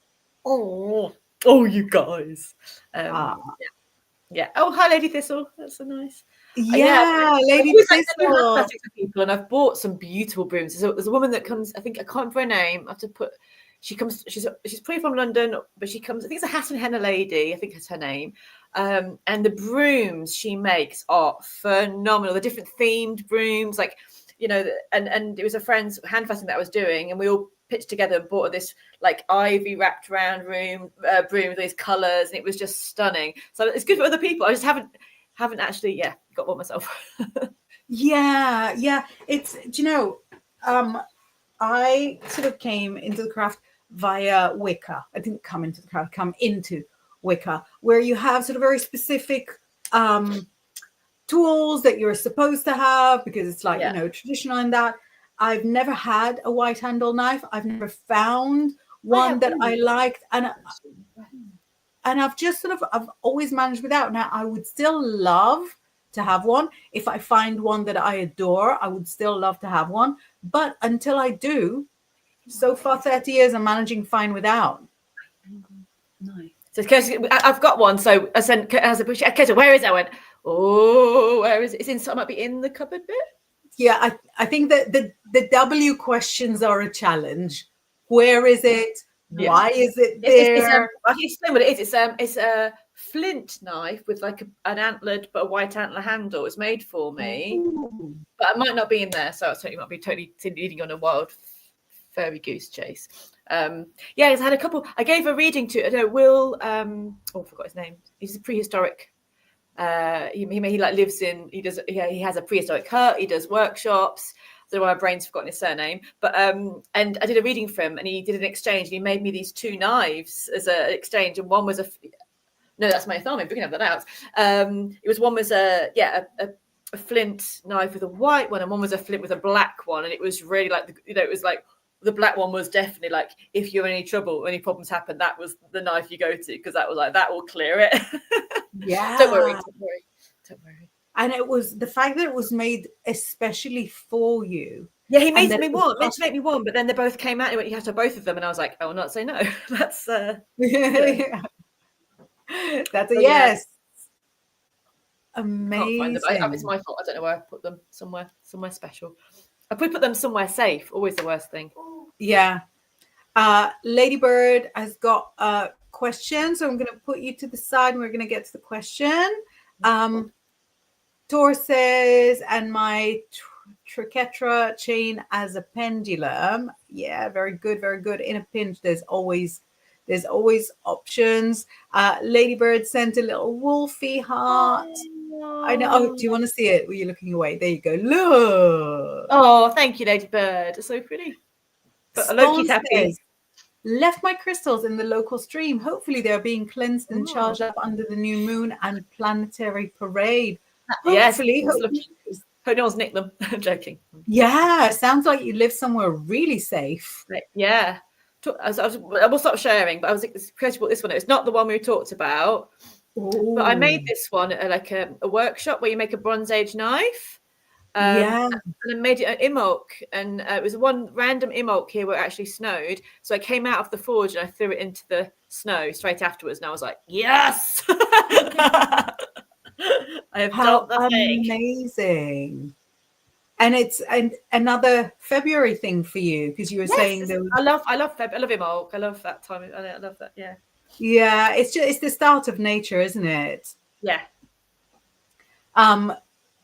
Oh, you guys. Yeah. Oh, hi, Lady Thistle. That's so nice. Yeah, Lady Thistle. People, and I've bought some beautiful brooms. So there's a woman that comes, I think, I can't remember her name. I have to put, she's probably from London, but she comes, I think it's a hat and henna lady, I think that's her name. And the brooms she makes are phenomenal. The different themed brooms, like, and it was a friend's handfastening that I was doing, and we all pitched together and bought this like ivy wrapped around broom with these colors, and it was just stunning. So it's good for other people. I just haven't actually got one myself. It's, I sort of came into the craft via Wicca. I didn't come into the craft, come into Wicca, where you have sort of very specific tools that you're supposed to have, because it's like traditional in that. I've never had a white handle knife. I've never found one that I liked, and And I've always managed without. Now I would still love to have one. If I find one that I adore, I would still love to have one. But until I do, so far 30 years, I'm managing fine without. Nice. So Kirsty, I've got one. So I sent as a Kirsty, where is it? I went, oh, where is it? It's in. It might be in the cupboard bit. Yeah, I think that the W questions are a challenge. Where is it? Yeah. Why is it there? I can explain what it is. It's a flint knife with like an antlered but a white antler handle. It's made for me, but it might not be in there, so it might be totally leading on a wild fairy goose chase. Yeah, I had a couple. I gave a reading to Will. I forgot his name. He's a prehistoric. He like lives in. He has a prehistoric hut. He does workshops. I don't know why my brain's forgotten his surname, but and I did a reading for him, and he did an exchange, and he made me these 2 knives as an exchange, and one was no, that's my thumb. We can have that out. One was a flint knife with a white one, and one was a flint with a black one, and it was really like it was like the black one was definitely like if you're in any trouble, any problems happen, that was the knife you go to, because that was like that will clear it. Yeah, don't worry. And it was the fact that it was made especially for you. Yeah, he made me one. Meant to make me one, but then they both came out. He went, "You have to have both of them," and I was like, "I will not say no." That's yeah. That's a yes. Amazing. It's my fault. I don't know where I put them. Somewhere special. I put them somewhere safe. Always the worst thing. Yeah. Ladybird has got a question, so I'm going to put you to the side, and we're going to get to the question. Tor says, and my triquetra chain as a pendulum. Yeah, very good, very good. In a pinch, there's always options. Ladybird sent a little wolfy heart. I know. Oh, do you want to see it? Were you looking away? There you go. Look. Oh, thank you, Ladybird. It's so pretty. But Loki's happy. Left my crystals in the local stream. Hopefully they're being cleansed and charged up under the new moon and planetary parade. Hopefully. Hope no one's nicked them. I'm joking. Yeah, sounds like you live somewhere really safe. Yeah. I will stop sharing, but I was excited about this one. It's not the one we talked about. Ooh. But I made this one at like a workshop where you make a Bronze Age knife. And I made it an imulk, and it was one random imulk here where it actually snowed. So I came out of the forge and I threw it into the snow straight afterwards, and I was like, yes. I have done the thing. Amazing. And it's another February thing for you, because you were saying there was... I love imulk. I love that time. I love that. Yeah, it's the start of nature, isn't it? Yeah.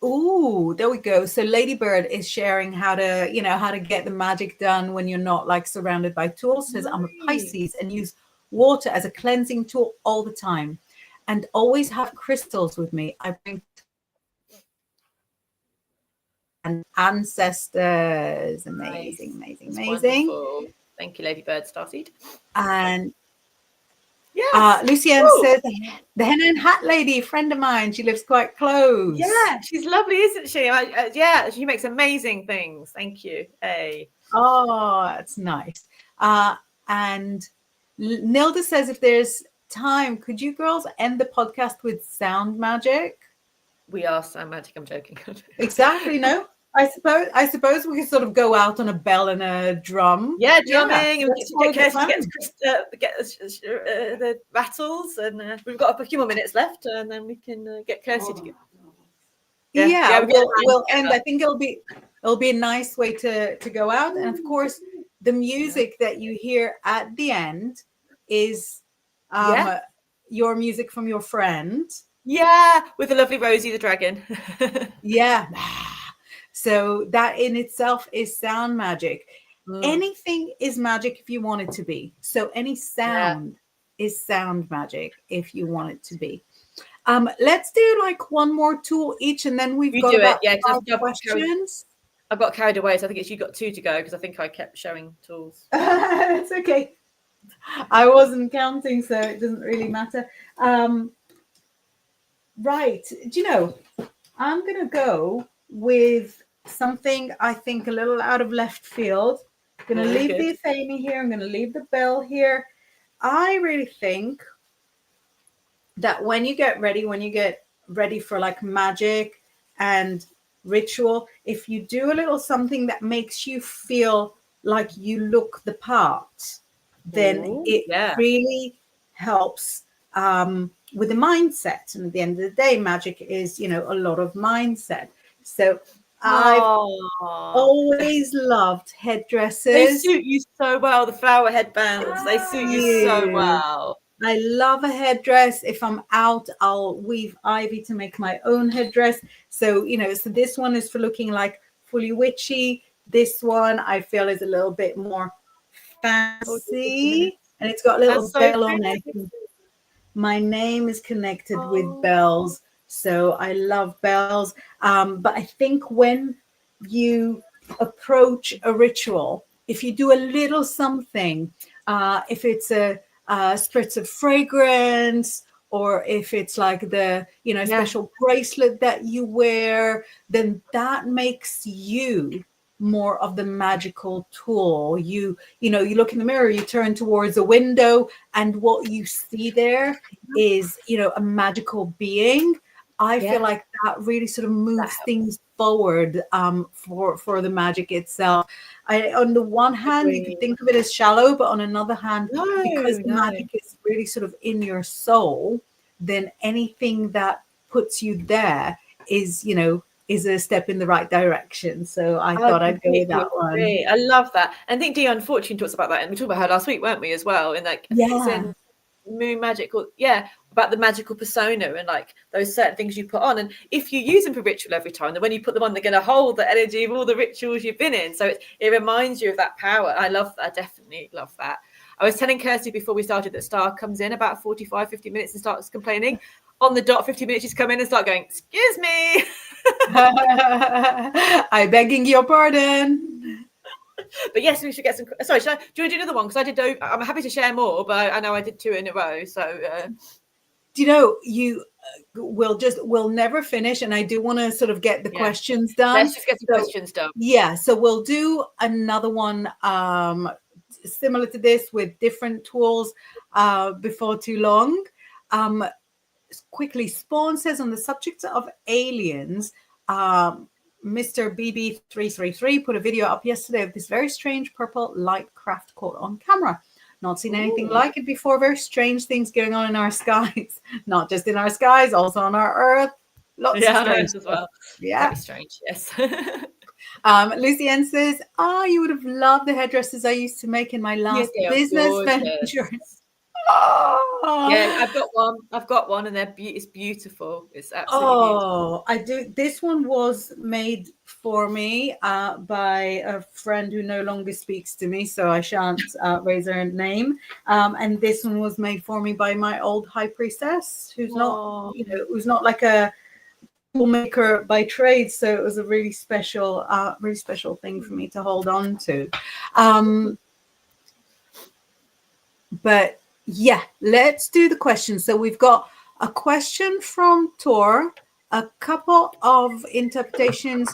Ooh, there we go. So Ladybird is sharing how to get the magic done when you're not like surrounded by tools. Says, I'm a Pisces and use water as a cleansing tool all the time, and always have crystals with me. I bring and ancestors. Amazing. Wonderful. Thank you, Ladybird Starseed. And Lucienne says, the Henna and Hat Lady, friend of mine. She lives quite close. Yeah, she's lovely, isn't she? She makes amazing things. Thank you. Hey. Oh, that's nice. And Nilda says, if there's time, could you girls end the podcast with sound magic? We are sound magic. I'm joking. Exactly. No, I suppose we could sort of go out on a bell and a drum. Yeah, drumming. And get the rattles, and we've got a few more minutes left, and then we can get Kirsty to get. Yeah, we'll end. I think it'll be a nice way to go out, and of course, the music that you hear at the end is your music from your friend. Yeah, with the lovely Rosie the dragon. Yeah. So that in itself is sound magic. Anything is magic if you want it to be. So any sound is sound magic if you want it to be. Let's do like one more tool each, and then we've got about 5 questions. I got carried away, so I think you got 2 to go, because I think I kept showing tools. It's okay. I wasn't counting, so it doesn't really matter. Right. Do you know, I'm going to go with something I think a little out of left field. I'm going to leave the Athene here. I'm going to leave the bell here. I really think that when you get ready for like magic and ritual, if you do a little something that makes you feel like you look the part, then Ooh, it yeah. really helps with the mindset. And at the end of the day, magic is, a lot of mindset. So I've always loved They headdresses. suit you so well, the flower headbands. They suit you so You. well. I love a headdress. If I'm out, I'll weave ivy to make my own headdress. So, so this one is for looking like fully witchy. This one I feel is a little bit more fancy. And it's got a little That's so bell on it. pretty. My name is connected with Oh. bells. So I love bells. But I think when you approach a ritual, if you do a little something, if it's a spritz of fragrance, or if it's like the special bracelet that you wear, then that makes you more of the magical tool. You look in the mirror, you turn towards a window, and what you see there is a magical being. I feel like that really sort of moves things forward for the magic itself. On the one hand, you could think of it as shallow, but on another hand, because the magic is really sort of in your soul, then anything that puts you there is a step in the right direction. So I thought I'd go with that one. I love that. And I think Dion Fortune talks about that, and we talked about her last week, weren't we, as well? In like, it's in Moon Magic, about the magical persona and like those certain things you put on. And if you use them for ritual every time, then when you put them on, they're going to hold the energy of all the rituals you've been in. So it reminds you of that power. I love that. I definitely love that. I was telling Kirsty before we started that Star comes in about 45, 50 minutes and starts complaining. On the dot, 50 minutes, she's come in and start going, excuse me. I'm begging your pardon. But yes, we should get some. Sorry, do you want to do another one? Because I'm happy to share more, but I know I did 2 in a row. So, we'll never finish, and I do want to sort of get the questions done. Let's just get some questions done. Yeah, so we'll do another one similar to this with different tools before too long. Quickly, Spawn says on the subject of aliens, Mr. BB333 put a video up yesterday of this very strange purple light craft caught on camera. Not seen anything like it before. Very strange things going on in our skies. Not just in our skies, also on our Earth. Lots of strange as well. Yeah. Very strange, yes. Lucienne says, you would have loved the headdresses I used to make in my last business ventures. Yeah, I've got one, and it's beautiful. It's absolutely beautiful. I do. This one was made for me by a friend who no longer speaks to me, so I shan't raise her name. And this one was made for me by my old high priestess, who's not like a maker by trade. So it was a really special thing for me to hold on to. But yeah, let's do the questions. So we've got a question from Tor, a couple of interpretations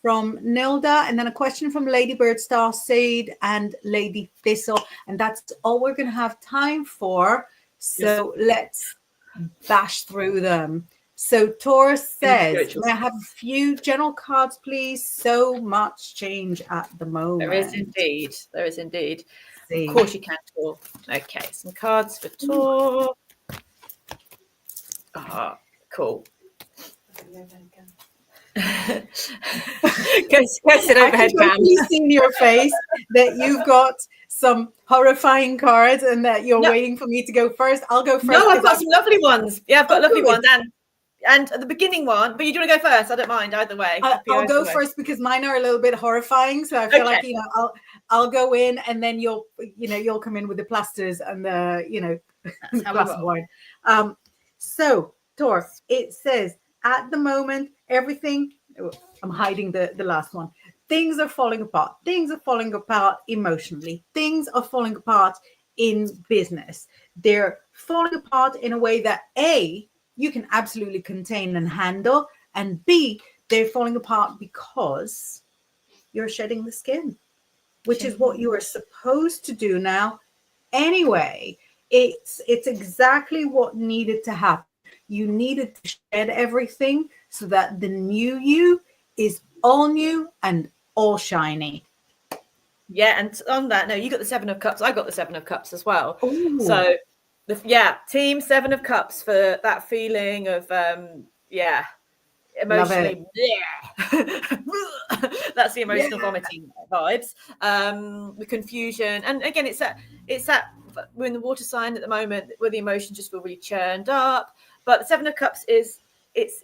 from Nilda, and then a question from Ladybird, Star Seed, and Lady Thistle. And that's all we're going to have time for. So let's bash through them. So Tor says, may I have a few general cards, please? So much change at the moment. There is indeed. Of course you can, Tor. Okay, some cards for Tor. Cool. Go sit overhead cam. I've seen your face that you've got some horrifying cards and that you're waiting for me to go first. I'll go first. No, I've got some lovely ones. Yeah, I've got lovely ones. And the beginning one, but you do want to go first? I don't mind either way. I'll go first because mine are a little bit horrifying. So I feel like I'll go in, and then you'll come in with the plasters and the glass of wine. So Tor, it says at the moment everything. I'm hiding the last one. Things are falling apart. Things are falling apart emotionally. Things are falling apart in business. They're falling apart in a way that A, you can absolutely contain and handle, and B, they're falling apart because you're shedding the skin, which is what you are supposed to do now anyway. It's exactly what needed to happen. You needed to shed everything so that the new you is all new and all shiny. Yeah, and on that, no, you got the 7 of Cups. I got the 7 of Cups as well. Ooh. So, team 7 of Cups for that feeling of, emotionally. That's the emotional vomiting vibes. The confusion, and again, it's that we're in the water sign at the moment where the emotions just feel really churned up. But the 7 of Cups is it's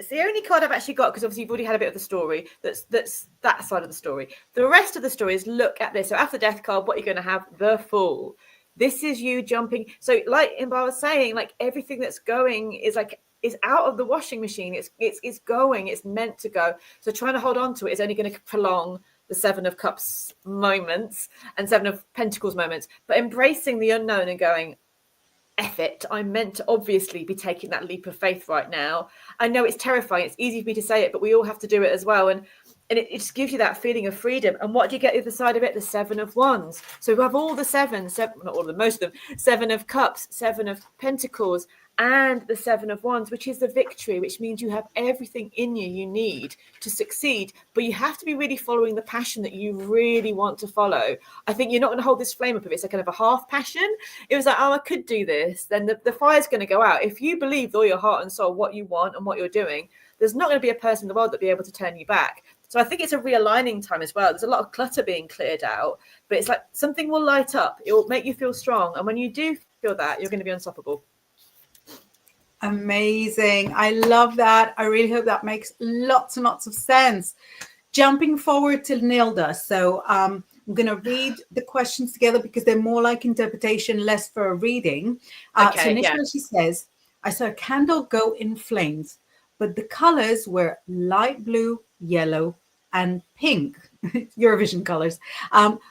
the only card I've actually got, because obviously you've already had a bit of the story. That's that side of the story. The rest of the story is look at this. So after the Death card, what you're going to have? The Fool. This is you jumping. So like Inbaal was saying, like everything that's going is out of the washing machine. It's going. It's meant to go. So trying to hold on to it is only going to prolong the 7 of Cups moments and 7 of Pentacles moments. But embracing the unknown and going, F it, I'm meant to obviously be taking that leap of faith right now. I know it's terrifying. It's easy for me to say it, but we all have to do it as well. And it just gives you that feeling of freedom. And what do you get the other side of it? The 7 of Wands. So we have all the seven, not all of them, most of them, 7 of Cups, 7 of Pentacles, and the 7 of Wands, which is the victory, which means you have everything in you need to succeed. But you have to be really following the passion that you really want to follow. I think you're not going to hold this flame up if it's a kind of a half passion. It was like, oh, I could do this. Then the fire's going to go out. If you believe with all your heart and soul what you want and what you're doing, there's not going to be a person in the world that'll be able to turn you back. So I think it's a realigning time as well. There's a lot of clutter being cleared out, but it's like something will light up. It will make you feel strong. And when you do feel that, you're going to be unstoppable. Amazing. I love that. I really hope that makes lots and lots of sense. Jumping forward to Nilda. So I'm going to read the questions together because they're more like interpretation, less for a reading. So initially she says, I saw a candle go in flames, but the colors were light blue, yellow, and pink. Eurovision colors.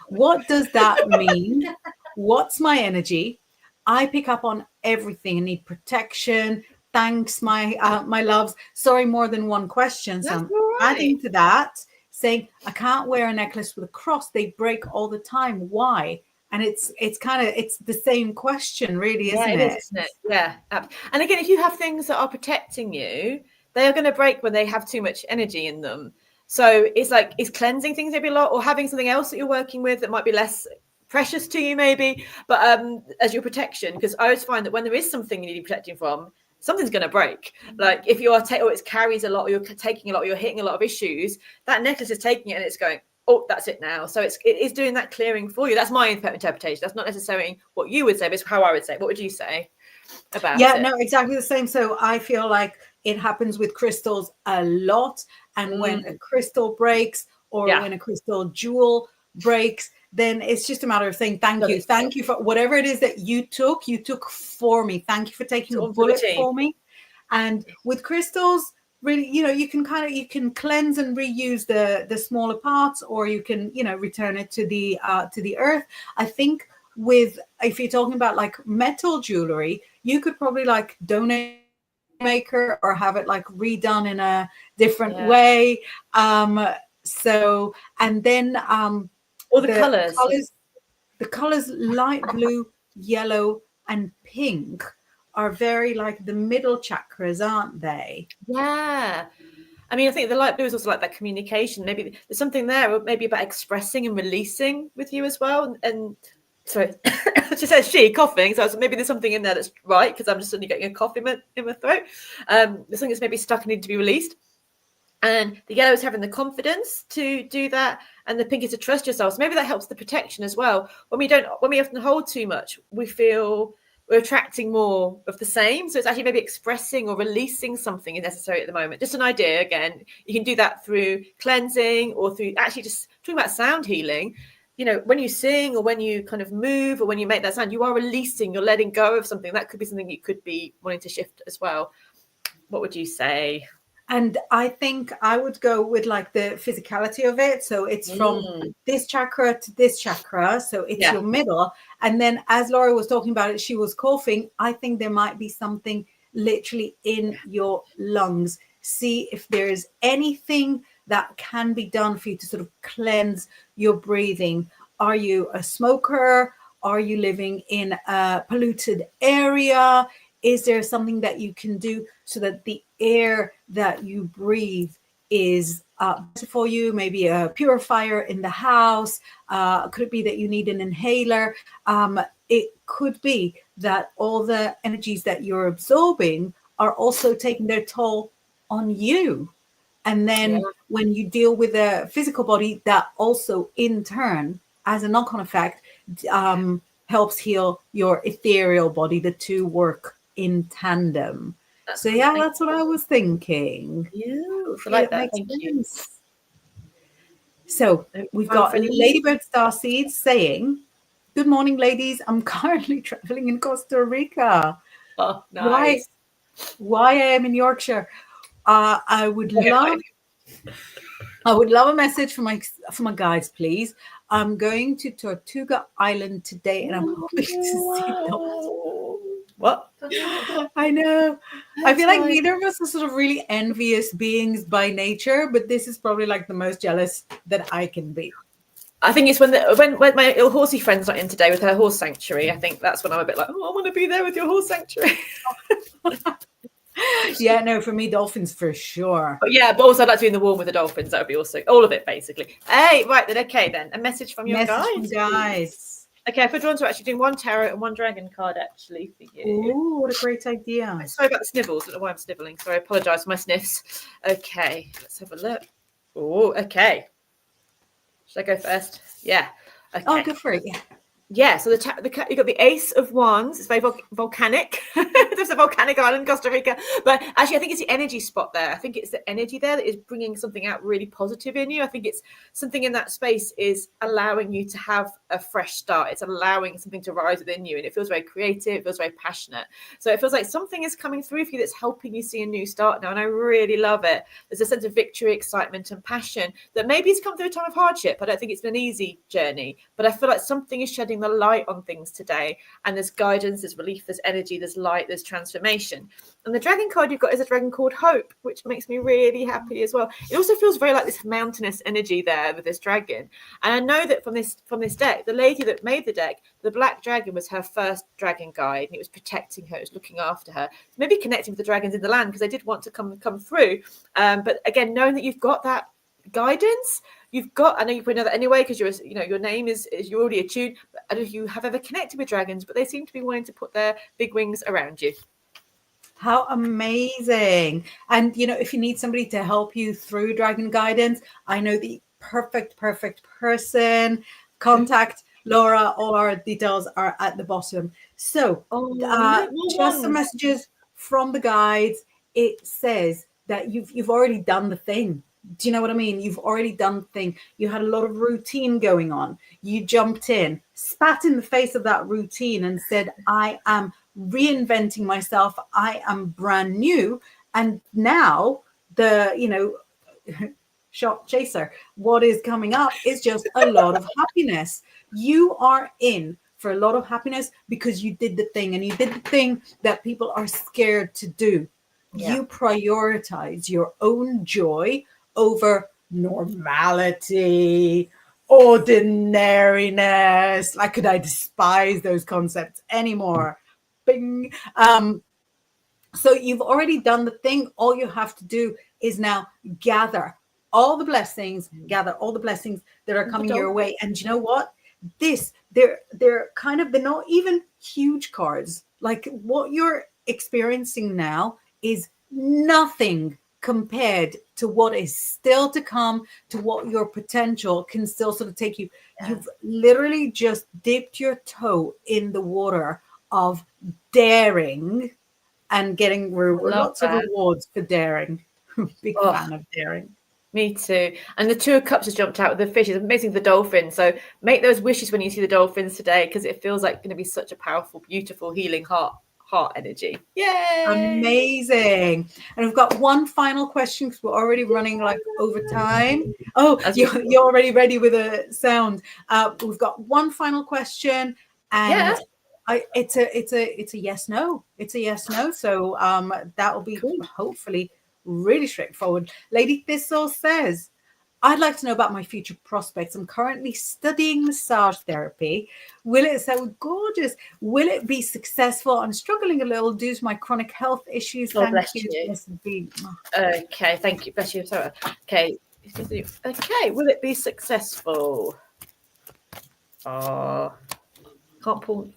What does that mean? What's my energy? I pick up on everything. I need protection. Thanks, my loves. Sorry, more than one question. So I'm adding to that, saying I can't wear a necklace with a cross. They break all the time. Why? And it's the same question, really, isn't it? Isn't it? Yeah. And again, if you have things that are protecting you, they are going to break when they have too much energy in them. So it's like, it's cleansing things maybe a lot, or having something else that you're working with that might be less precious to you maybe, but as your protection, because I always find that when there is something you need to be protecting from, something's going to break. Like if you are or it carries a lot, or you're taking a lot, or you're hitting a lot of issues, that necklace is taking it and it's going, oh, that's it now. So it is doing that clearing for you. That's my interpretation. That's not necessarily what you would say, but it's how I would say it. What would you say about it? No, exactly the same. So I feel like it happens with crystals a lot, and when a crystal breaks, or when a crystal jewel breaks, then it's just a matter of saying thank you for whatever it is that you took for me. Thank you for taking a bullet for me. And with crystals, really, you can cleanse and reuse the smaller parts, or you can return it to the earth. I think if you're talking about like metal jewelry, you could probably like donate maker or have it like redone in a different way. So, and then or the colors light blue, yellow, and pink are very like the middle chakras, aren't they? Yeah. I mean, I think the light blue is also like that communication. Maybe there's something there, maybe about expressing and releasing with you as well. And sorry, she says she coughing. So maybe there's something in there that's right, because I'm just suddenly getting a cough in my throat. There's something that's maybe stuck and need to be released. And the yellow is having the confidence to do that, and the pink is to trust yourself. So maybe that helps the protection as well. When we often hold too much, we feel we're attracting more of the same. So it's actually maybe expressing or releasing something is necessary at the moment. Just an idea. Again, you can do that through cleansing, or through actually just talking about sound healing. When you sing, or when you kind of move, or when you make that sound, you are releasing, you're letting go of something. That could be something you could be wanting to shift as well. What would you say? And I think I would go with like the physicality of it. So it's from this chakra to this chakra. So it's your middle. And then as Laura was talking about it, she was coughing. I think there might be something literally in your lungs. See if there's anything that can be done for you to sort of cleanse your breathing. Are you a smoker? Are you living in a polluted area? Is there something that you can do so that the air that you breathe is better for you? Maybe a purifier in the house. Could it be that you need an inhaler? It could be that all the energies that you're absorbing are also taking their toll on you. And then when you deal with the physical body, that also in turn, as a knock-on effect, helps heal your ethereal body. The two work in tandem. So yeah, that's what I was thinking. I like that. Thank you. So we've got Ladybird Starseed saying, "Good morning, ladies. I'm currently traveling in Costa Rica. Oh, nice. Why I am in Yorkshire. I would love a message from my guides, please. I'm going to Tortuga Island today, and I'm hoping to see dolphins." What? I know. I feel like neither of us are sort of really envious beings by nature, but this is probably like the most jealous that I can be. I think it's when my little horsey friend's not in today with her horse sanctuary. I think that's when I'm a bit like, oh, I want to be there with your horse sanctuary. Yeah, no, for me, dolphins for sure. But yeah, but also I'd like to be in the warm with the dolphins. That would be also all of it, basically. Hey, right then. Okay, then a message from your guys. Okay, for drawn to actually doing one tarot and one dragon card actually for you. Oh, what a great idea! Sorry about the snivels. I don't know why I'm sniveling. Sorry, I apologise for my sniffs. Okay, let's have a look. Oh, okay. Should I go first? Yeah. Okay. Oh, go for it. Yeah. Yeah, so you got the Ace of Wands. It's very volcanic. There's a volcanic island, Costa Rica. But actually, I think it's the energy spot there. I think it's the energy there that is bringing something out really positive in you. I think it's something in that space is allowing you to have a fresh start. It's allowing something to rise within you. And it feels very creative. It feels very passionate. So it feels like something is coming through for you that's helping you see a new start now. And I really love it. There's a sense of victory, excitement, and passion that maybe has come through a time of hardship. I don't think it's been an easy journey. But I feel like something is shedding the light on things today, and there's guidance, there's relief, there's energy, there's light, there's transformation. And the dragon card you've got is a dragon called Hope, which makes me really happy as well. It also feels very like this mountainous energy there with this dragon. And I know that from this deck, the lady that made the deck, the black dragon was her first dragon guide, and it was protecting her, it was looking after her, maybe connecting with the dragons in the land because they did want to come through. But again, knowing that you've got that guidance, I know you probably know that anyway because your name is you're already attuned. But I don't know if you have ever connected with dragons, but they seem to be wanting to put their big wings around you. How amazing. And if you need somebody to help you through dragon guidance, I know the perfect person. Contact Laura. All our details are at the bottom. So just some messages from the guides. It says that you've already done the thing. Do you know what I mean? You've already done the thing. You had a lot of routine going on. You jumped in, spat in the face of that routine and said, I am reinventing myself. I am brand new. And now the, shot chaser, what is coming up is just a lot of happiness. You are in for a lot of happiness because you did the thing, and you did the thing that people are scared to do. Yeah. You prioritize your own joy over normality, ordinariness. Like, could I despise those concepts anymore? Bing. So you've already done the thing. All you have to do is now gather all the blessings that are coming your way. And you know what? They're not even huge cards. Like, what you're experiencing now is nothing compared to what is still to come, to what your potential can still sort of take you. Yeah. You've literally just dipped your toe in the water of daring and getting lots of rewards for daring. Big fan of daring. Me too. And the Two of Cups has jumped out with the fish. It's amazing, the dolphin. So make those wishes when you see the dolphins today, because it feels like going to be such a powerful, beautiful, healing heart energy. Yay! Amazing. And we've got one final question because we're already running like over time. Oh, you're already ready with a sound. We've got one final question, and it's a yes no. It's a yes no. So that will be hopefully really straightforward. Lady Thistle says, I'd like to know about my future prospects. I'm currently studying massage therapy. Will it so gorgeous? Will it be successful? I'm struggling a little due to my chronic health issues. God Thank bless you. you. This has been Okay, thank you. Bless you. Sorry. Okay. Okay, will it be successful? Oh, can't pull. Do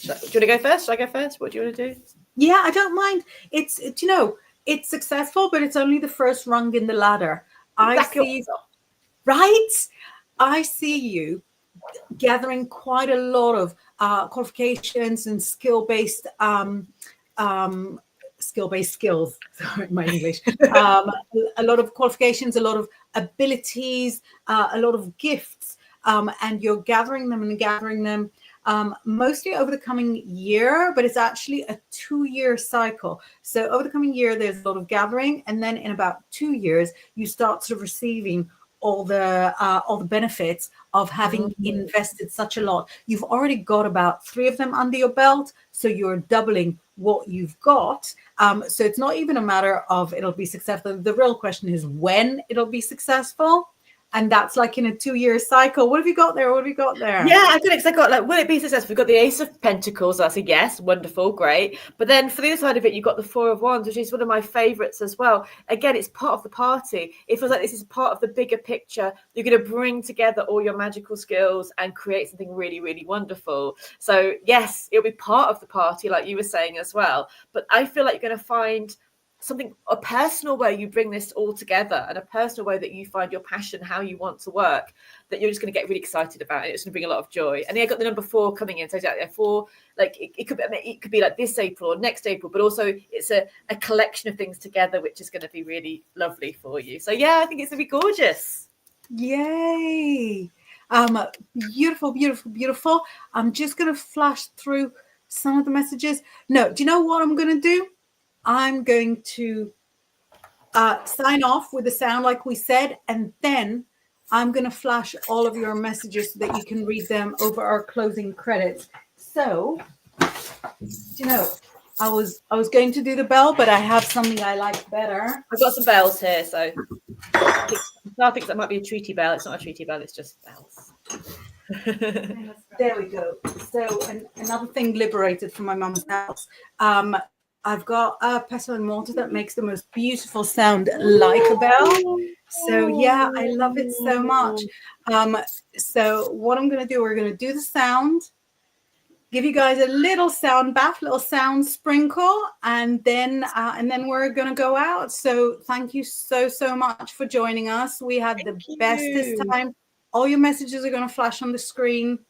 you want to go first? Should I go first? What do you want to do? yeah, I don't mind. It's successful, but it's only the first rung in the ladder. Exactly. Right? I see you gathering quite a lot of qualifications and skill-based skills. Sorry, my English. A lot of qualifications, a lot of abilities, a lot of gifts, and you're gathering them mostly over the coming year, but it's actually a 2-year cycle. So over the coming year, there's a lot of gathering, and then in about 2 years, you start sort of receiving all the benefits of having invested such a lot. You've already got about 3 of them under your belt, so you're doubling what you've got. So it's not even a matter of it'll be successful. The real question is when it'll be successful. And that's like in a 2-year cycle. What have you got there? Yeah, I got it. 'Cause I got like, will it be successful? We've got the Ace of Pentacles. That's a yes, wonderful, great. But then for the other side of it, you've got the Four of Wands, which is one of my favorites as well. Again, it's part of the party. It feels like this is part of the bigger picture. You're going to bring together all your magical skills and create something really, really wonderful. So yes, it'll be part of the party, like you were saying as well. But I feel like you're going to find something, a personal way you bring this all together, and a personal way that you find your passion, how you want to work, that you're just going to get really excited about it. It's going to bring a lot of joy. And then I got the number 4 coming in. So yeah, 4, like it could be like this April or next April, but also it's a collection of things together, which is going to be really lovely for you. So yeah, I think it's going to be gorgeous. Yay. Beautiful, beautiful, beautiful. I'm just going to flash through some of the messages. No, do you know what I'm going to do? I'm going to sign off with the sound like we said, and then I'm going to flash all of your messages so that you can read them over our closing credits. So, you know, I was going to do the bell, but I have something I like better. I've got some bells here, so I think that might be a treaty bell. It's not a treaty bell, it's just bells. There we go. So another thing liberated from my mum's house. I've got a pestle and mortar that makes the most beautiful sound like a bell. So yeah, I love it so much. So what I'm going to do, we're going to do the sound, give you guys a little sound bath, little sound sprinkle, and then we're going to go out. So thank you so much for joining us. We had the best this time. All your messages are going to flash on the screen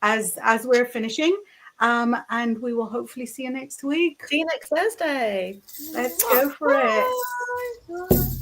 as we're finishing. And we will hopefully see you next week. See you next Thursday. Let's go for it.